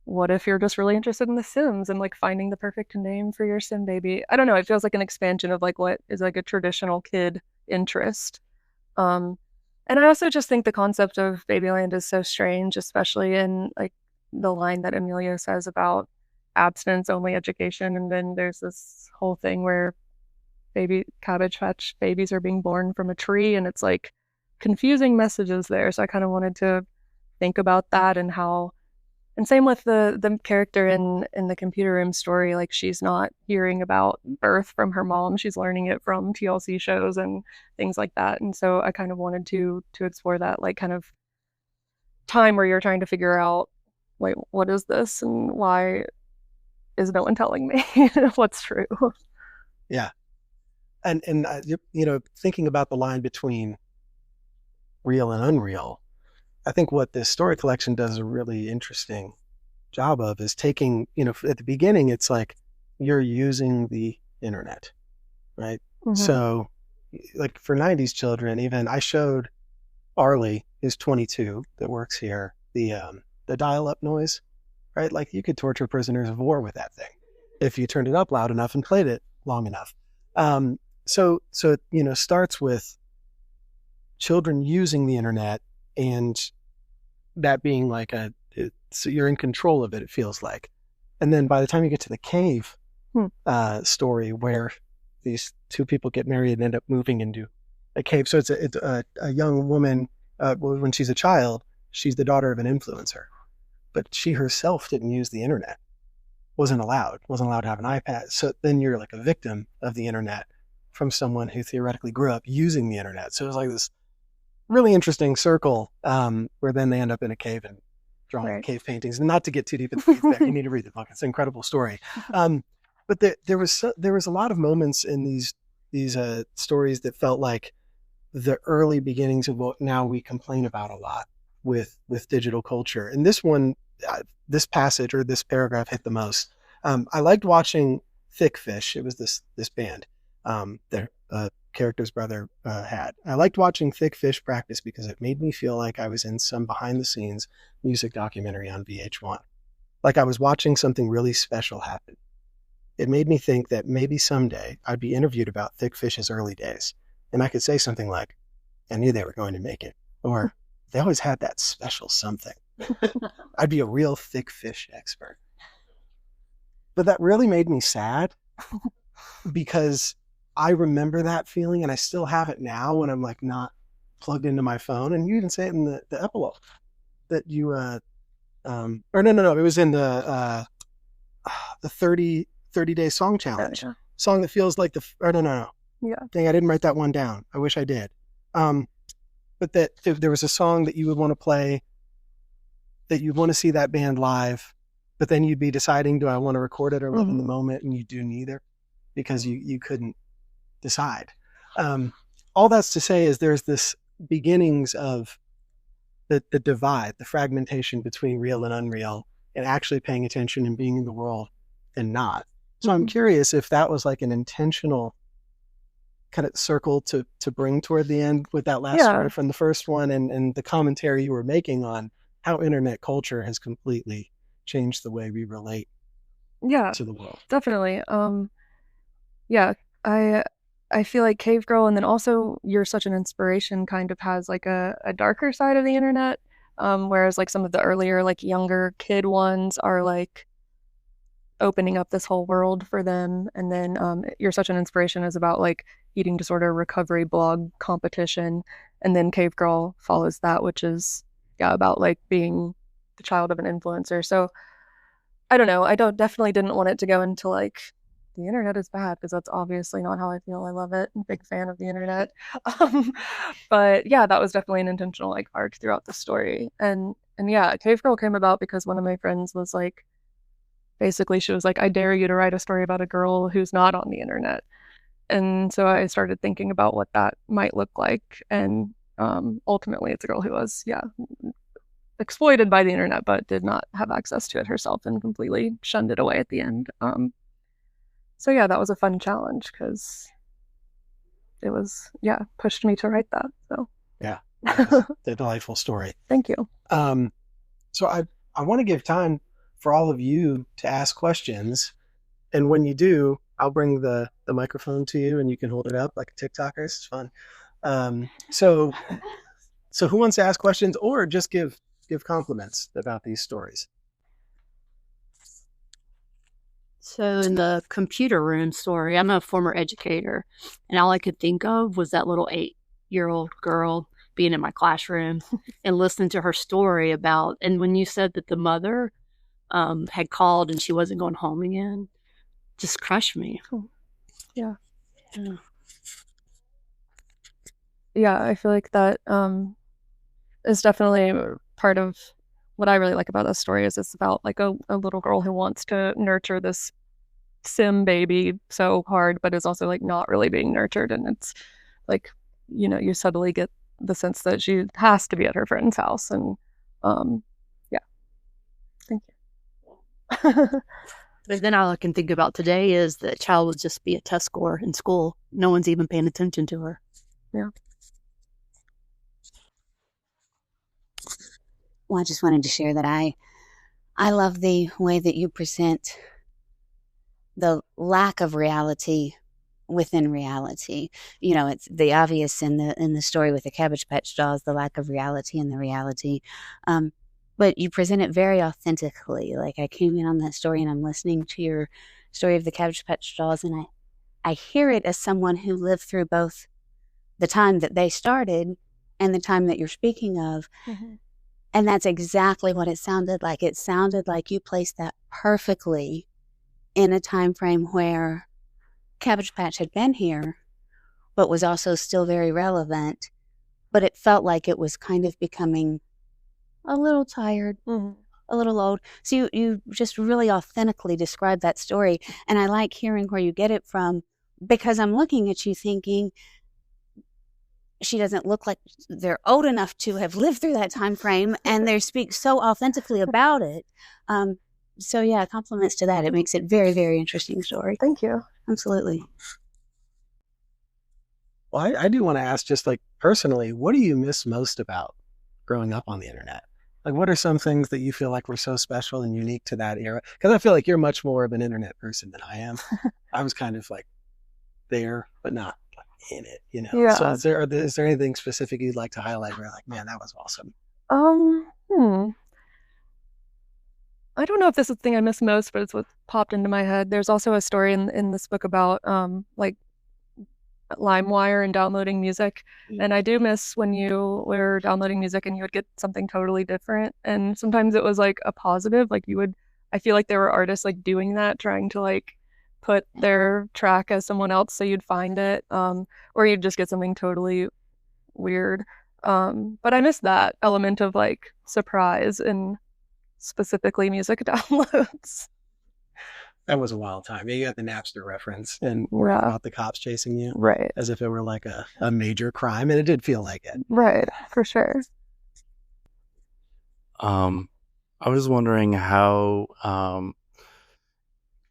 what if you're just really interested in The Sims and like finding the perfect name for your Sim baby? I don't know. It feels like an expansion of like what is like a traditional kid interest. And I also just think the concept of Babyland is so strange, especially in like the line that Emilio says about abstinence-only education. And then there's this whole thing where Cabbage Patch babies are being born from a tree, and it's like confusing messages there. So I kind of wanted to think about that and how. And same with the character in the computer room story, like she's not hearing about birth from her mom, she's learning it from TLC shows and things like that. And so I kind of wanted to explore that like kind of time where you're trying to figure out, wait, what is this and why is no one telling me what's true? Yeah. And thinking about the line between real and unreal, I think what this story collection does a really interesting job of is taking, at the beginning, it's like you're using the internet, right? So like for 90s children, even I showed Arlie, who's 22, that works here, the dial-up noise, right? Like you could torture prisoners of war with that thing if you turned it up loud enough and played it long enough. So it starts with children using the internet, and that being like so you're in control of it, it feels like. And then by the time you get to the cave story where these 2 people get married and end up moving into a cave. So it's a young woman, when she's a child, she's the daughter of an influencer, but she herself didn't use the internet, wasn't allowed to have an iPad. So then you're like a victim of the internet from someone who theoretically grew up using the internet. So it's like this really interesting circle where then they end up in a cave and drawing cave paintings. And not to get too deep into the there, you need to read the book. It's an incredible story. But there was a lot of moments in these stories that felt like the early beginnings of what now we complain about a lot with digital culture. And this one, this passage or this paragraph hit the most. I liked watching Thick Fish. It was this band that character's brother had. I liked watching Thick Fish practice because it made me feel like I was in some behind-the-scenes music documentary on VH1. Like I was watching something really special happen. It made me think that maybe someday I'd be interviewed about Thick Fish's early days, and I could say something like, I knew they were going to make it, or they always had that special something. I'd be a real Thick Fish expert. But that really made me sad because I remember that feeling, and I still have it now when I'm like not plugged into my phone. And you even say it in the epilogue that you, or no, it was in the 30-day song challenge. Yeah. Song that feels like no. Yeah. Dang, I didn't write that one down. I wish I did. But that there was a song that you would want to play, that you'd want to see that band live, but then you'd be deciding, do I want to record it or live in the moment? And you do neither. because you couldn't decide. All that's to say is there's this beginnings of the divide, the fragmentation between real and unreal, and actually paying attention and being in the world and not. So I'm curious if that was like an intentional kind of circle to bring toward the end with that last story from the first one, and the commentary you were making on how internet culture has completely changed the way we relate to the world. Definitely. I feel like Cave Girl, and then also You're Such an Inspiration kind of has like a darker side of the internet, whereas like some of the earlier like younger kid ones are like opening up this whole world for them. And then You're Such an Inspiration is about like eating disorder recovery blog competition, and then Cave Girl follows that, which is about like being the child of an influencer. So I don't know, I definitely didn't want it to go into like the internet is bad, because that's obviously not how I feel. I love it. I'm a big fan of the internet. But yeah, that was definitely an intentional like arc throughout the story. And yeah, Cave Girl came about because one of my friends was like, basically she was like, I dare you to write a story about a girl who's not on the internet. And so I started thinking about what that might look like. And ultimately it's a girl who was, exploited by the internet, but did not have access to it herself and completely shunned it away at the end. So yeah, that was a fun challenge because it was, pushed me to write that. So yeah, the delightful story. Thank you. So I want to give time for all of you to ask questions, and when you do, I'll bring the microphone to you and you can hold it up like a TikToker. It's fun. So who wants to ask questions or just give compliments about these stories? So in the computer room story, I'm a former educator, and all I could think of was that little 8-year-old girl being in my classroom and listening to her story about, and when you said that the mother had called and she wasn't going home again, just crushed me. Yeah. Yeah, I feel like that is definitely part of what I really like about this story. Is it's about like a little girl who wants to nurture this sim baby so hard, but is also like not really being nurtured. And it's like, you suddenly get the sense that she has to be at her friend's house. And thank you. But then all I can think about today is that child would just be a test score in school. No one's even paying attention to her. Yeah. Well, I just wanted to share that I love the way that you present the lack of reality within reality. It's the obvious in the story with the Cabbage Patch dolls, the lack of reality and the reality. But you present it very authentically. Like I came in on that story and I'm listening to your story of the Cabbage Patch dolls, and I hear it as someone who lived through both the time that they started and the time that you're speaking of. Mm-hmm. And that's exactly what it sounded like. It sounded like you placed that perfectly in a time frame where Cabbage Patch had been here, but was also still very relevant. But it felt like it was kind of becoming a little tired, a little old. So you just really authentically described that story. And I like hearing where you get it from, because I'm looking at you thinking, she doesn't look like they're old enough to have lived through that time frame, and they speak so authentically about it. So yeah, compliments to that. It makes it very, very interesting story. Thank you. Absolutely. Well, I do want to ask, just like personally, what do you miss most about growing up on the internet? Like, what are some things that you feel like were so special and unique to that era? Because I feel like you're much more of an internet person than I am. I was kind of like there, but not in it, Yeah. So is there anything specific you'd like to highlight where you're like, man, that was awesome? I don't know if this is the thing I miss most, but it's what popped into my head. There's also a story in this book about like Limewire and downloading music. And I do miss when you were downloading music and you would get something totally different. And sometimes it was like a positive, like I feel like there were artists like doing that, trying to like put their track as someone else so you'd find it, or you'd just get something totally weird. But I miss that element of like surprise and specifically music downloads. That was a wild time. You got the Napster reference and Yeah. about the cops chasing you Right. as if it were like a major crime, and it did feel like it. Right. For sure. I was wondering how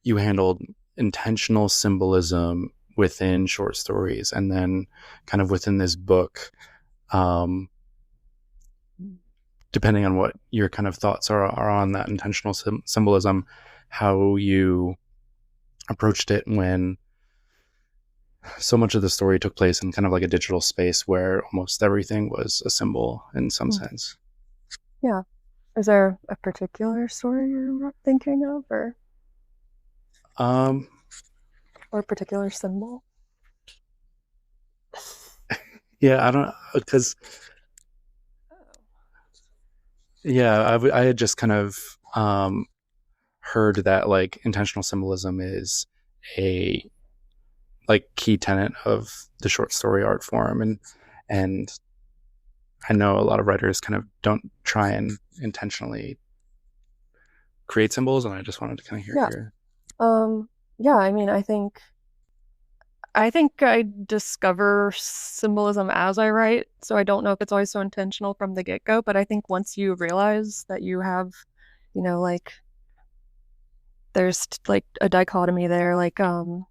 you handled intentional symbolism within short stories, and then kind of within this book, depending on what your kind of thoughts are on that intentional symbolism, how you approached it when so much of the story took place in kind of like a digital space where almost everything was a symbol in some sense. Yeah. Is there a particular story you're thinking of, or a particular symbol? Yeah, I don't, because I had just kind of heard that like intentional symbolism is a like key tenet of the short story art form, and I know a lot of writers kind of don't try and intentionally create symbols, and I just wanted to kind of hear your... Yeah, I mean, I think I discover symbolism as I write, so I don't know if it's always so intentional from the get-go, but I think once you realize that you have, like, there's like a dichotomy there, like, the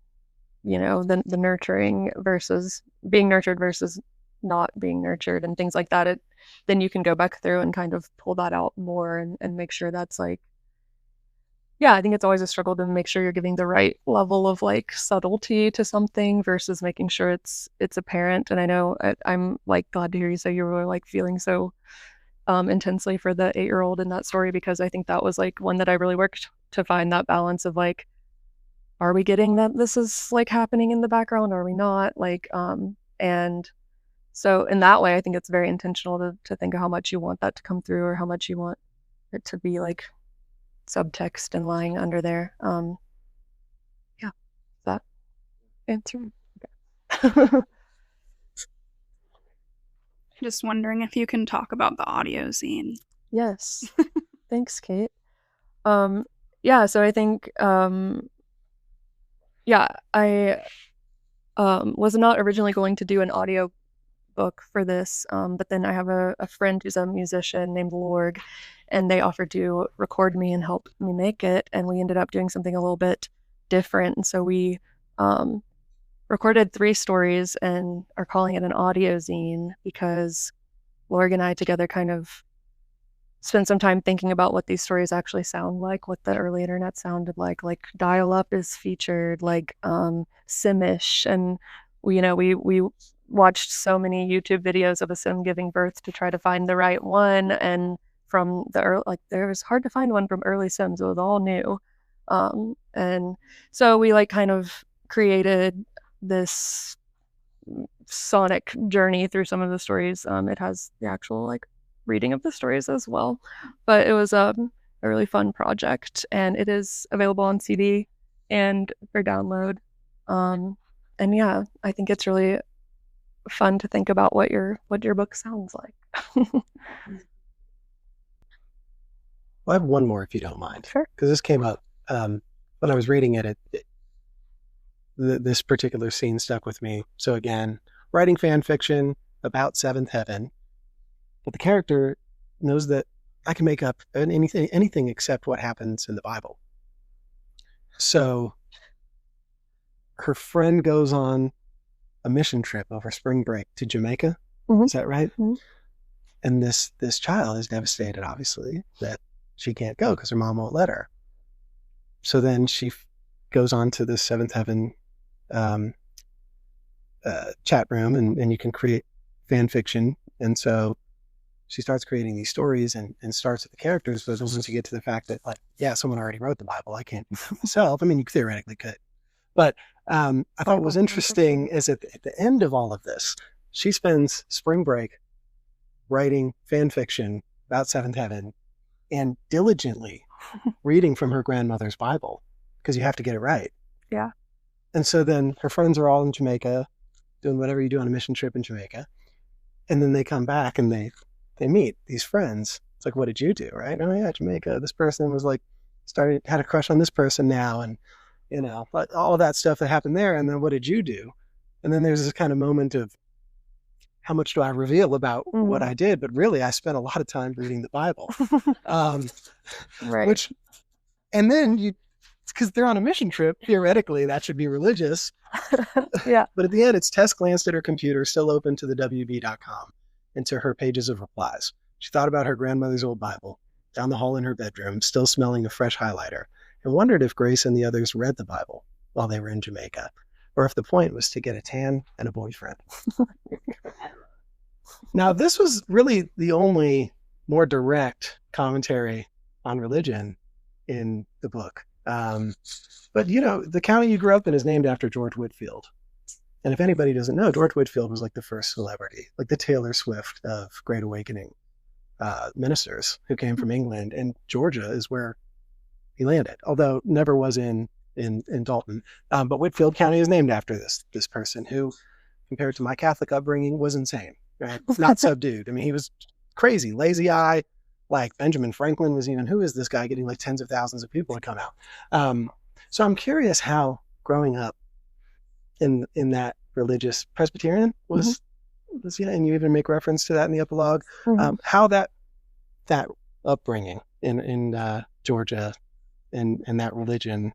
nurturing versus being nurtured versus not being nurtured and things like that, then you can go back through and kind of pull that out more and make sure that's like, yeah, I think it's always a struggle to make sure you're giving the right level of like subtlety to something versus making sure it's apparent. And I know I'm like glad to hear you say you were like feeling so intensely for the 8-year-old in that story, because I think that was like one that I really worked to find that balance of like, are we getting that this is like happening in the background? Or are we not? Like, and so in that way, I think it's very intentional to think of how much you want that to come through or how much you want it to be like subtext and lying under there. Yeah, that answer. Okay. Just wondering if you can talk about the audio zine. Yes. Thanks, Kate. Yeah, so I think I was not originally going to do an audio book for this, but then I have a friend who's a musician named Lorg, and they offered to record me and help me make it, and we ended up doing something a little bit different. And so we recorded 3 stories and are calling it an audio zine because Lorg and I together kind of spent some time thinking about what these stories actually sound like, what the early internet sounded like dial-up is featured, like Simish, and we watched so many YouTube videos of a sim giving birth to try to find the right one, and from the early, like there was hard to find one from early sims. It was all new, and so we like kind of created this sonic journey through some of the stories. It has the actual like reading of the stories as well, but it was a really fun project, and it is available on CD and for download. And yeah, I think it's really fun to think about what your book sounds like. Well, I have one more if you don't mind. Sure. Because this came up when I was reading it. This particular scene stuck with me. So again, writing fan fiction about seventh heaven, but the character knows that I can make up anything except what happens in the Bible. So her friend goes on a mission trip over spring break to Jamaica. Mm-hmm. Is that right? Mm-hmm. And this child is devastated, obviously, that she can't go because her mom won't let her. So then she goes on to the seventh heaven chat room, and you can create fan fiction. And so she starts creating these stories and starts with the characters. But once you get to the fact that, like, yeah, someone already wrote the Bible, I can't do it myself. I mean, you theoretically could. But I thought what was interesting is at the end of all of this, she spends spring break writing fan fiction about seventh heaven and diligently reading from her grandmother's Bible, because you have to get it right. Yeah. And so then her friends are all in Jamaica doing whatever you do on a mission trip in Jamaica. And then they come back and they meet these friends. It's like, what did you do? Right? Oh yeah, Jamaica. This person was like had a crush on this person now, and but all of that stuff that happened there. And then what did you do? And then there's this kind of moment of how much do I reveal about what I did? But really, I spent a lot of time reading the Bible. Right. And then because they're on a mission trip, theoretically, that should be religious. Yeah. But at the end, it's Tess glanced at her computer, still open to the WB.com, and to her pages of replies. She thought about her grandmother's old Bible, down the hall in her bedroom, still smelling of fresh highlighter, and wondered if Grace and the others read the Bible while they were in Jamaica, or if the point was to get a tan and a boyfriend. Now, this was really the only more direct commentary on religion in the book. But, the county you grew up in is named after George Whitefield. And if anybody doesn't know, George Whitefield was like the first celebrity, like the Taylor Swift of Great Awakening ministers who came from England. And Georgia is where he landed, although never was in Dalton. But Whitefield County is named after this person who, compared to my Catholic upbringing, was insane. Right? Not subdued. I mean, he was crazy, lazy eye. Like Benjamin Franklin was even, who is this guy getting like tens of thousands of people to come out? So I'm curious how growing up in that religious Presbyterian was, and you even make reference to that in the epilogue, how that upbringing in Georgia and that religion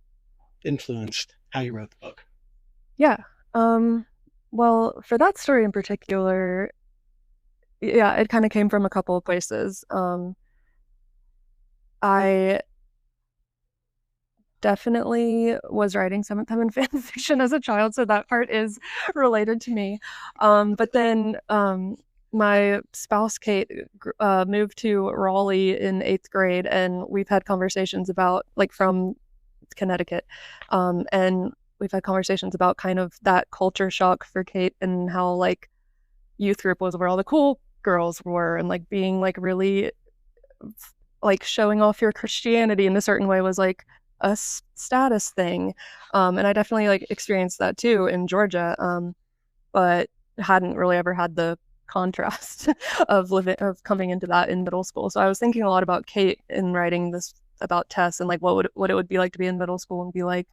influenced how you wrote the book. Yeah. Well, for that story in particular, yeah, it kind of came from a couple of places. I definitely was writing Seventh Heaven fan fiction as a child, so that part is related to me. But then my spouse, Kate, moved to Raleigh in 8th grade, and we've had conversations about, like, from Connecticut, and we've had conversations about kind of that culture shock for Kate and how, like, youth group was where all the cool girls were, and, like, being, like, really, like, showing off your Christianity in a certain way was, like, a status thing. And I definitely, like, experienced that too in Georgia, but hadn't really ever had the contrast of coming into that in middle school. So I was thinking a lot about Kate in writing this about Tess, and, like, what it would be like to be in middle school and be like,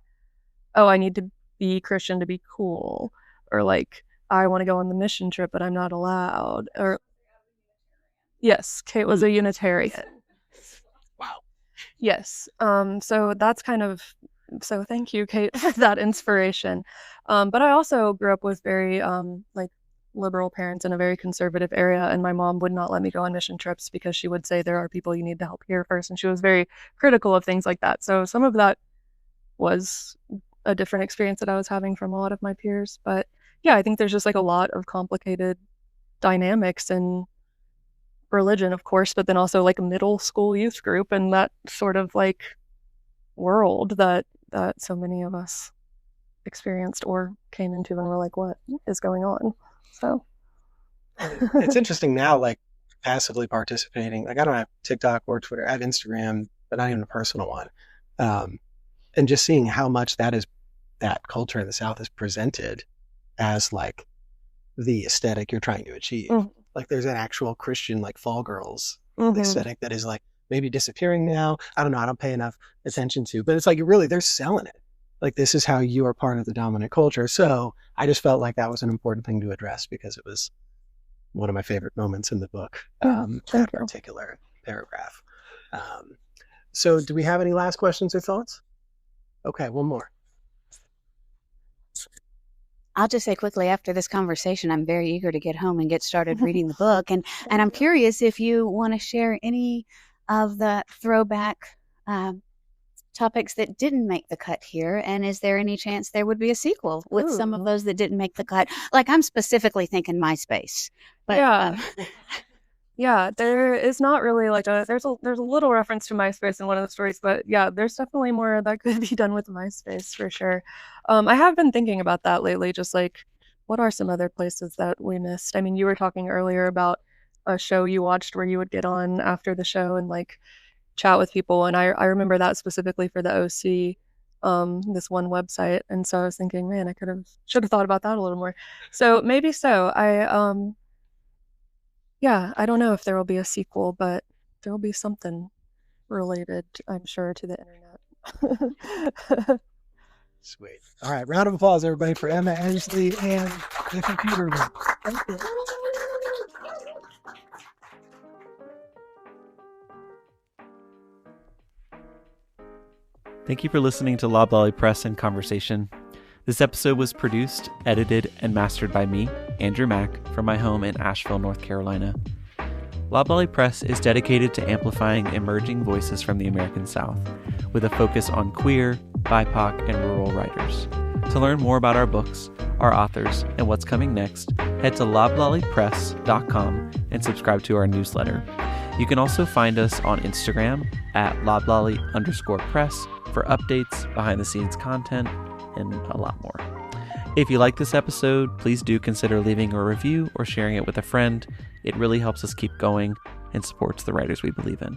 oh, I need to be Christian to be cool, or, like, I want to go on the mission trip, but I'm not allowed. Or yes, Kate was a Unitarian. Wow. Yes. So that's so thank you, Kate, for that inspiration. But I also grew up with very like, liberal parents in a very conservative area, and my mom would not let me go on mission trips because she would say there are people you need to help here first, and she was very critical of things like that. So some of that was a different experience that I was having from a lot of my peers. But yeah, I think there's just, like, a lot of complicated dynamics in religion, of course, but then also, like, a middle school youth group and that sort of, like, world that so many of us experienced or came into, and were like, what is going on? So it's interesting now, like, passively participating. Like, I don't have TikTok or Twitter. I have Instagram, but not even a personal one. And just seeing how much that culture in the South is presented as, like, the aesthetic you're trying to achieve. Like, there's an actual Christian, like, Fall Girls aesthetic that is, like, maybe disappearing now. I don't know. I don't pay enough attention to, but it's like, really, they're selling it. Like, this is how you are part of the dominant culture. So I just felt like that was an important thing to address because it was one of my favorite moments in the book, that particular paragraph. So do we have any last questions or thoughts? Okay, one more. I'll just say quickly, after this conversation, I'm very eager to get home and get started reading the book. And I'm curious if you want to share any of the throwback topics that didn't make the cut here. And is there any chance there would be a sequel with some of those that didn't make the cut? Like, I'm specifically thinking MySpace. But, yeah. Yeah, there is not really, like, there's a little reference to MySpace in one of the stories, but yeah, there's definitely more that could be done with MySpace for sure. I have been thinking about that lately, just, like, what are some other places that we missed? I mean, you were talking earlier about a show you watched where you would get on after the show and, like, chat with people, and I remember that specifically for the OC, this one website, and so I was thinking, man, I should have thought about that a little more. So maybe so. Yeah, I don't know if there will be a sequel, but there will be something related, I'm sure, to the internet. Sweet. All right, round of applause, everybody, for Emma Ensley and the computer room. Thank you. Thank you for listening to Loblolly Press and Conversation. This episode was produced, edited, and mastered by me, Andrew Mack, from my home in Asheville, North Carolina. Loblolly Press is dedicated to amplifying emerging voices from the American South, with a focus on queer, BIPOC, and rural writers. To learn more about our books, our authors, and what's coming next, head to loblollypress.com and subscribe to our newsletter. You can also find us on Instagram at loblolly_press for updates, behind-the-scenes content, and a lot more. If you like this episode, please do consider leaving a review or sharing it with a friend. It really helps us keep going and supports the writers we believe in.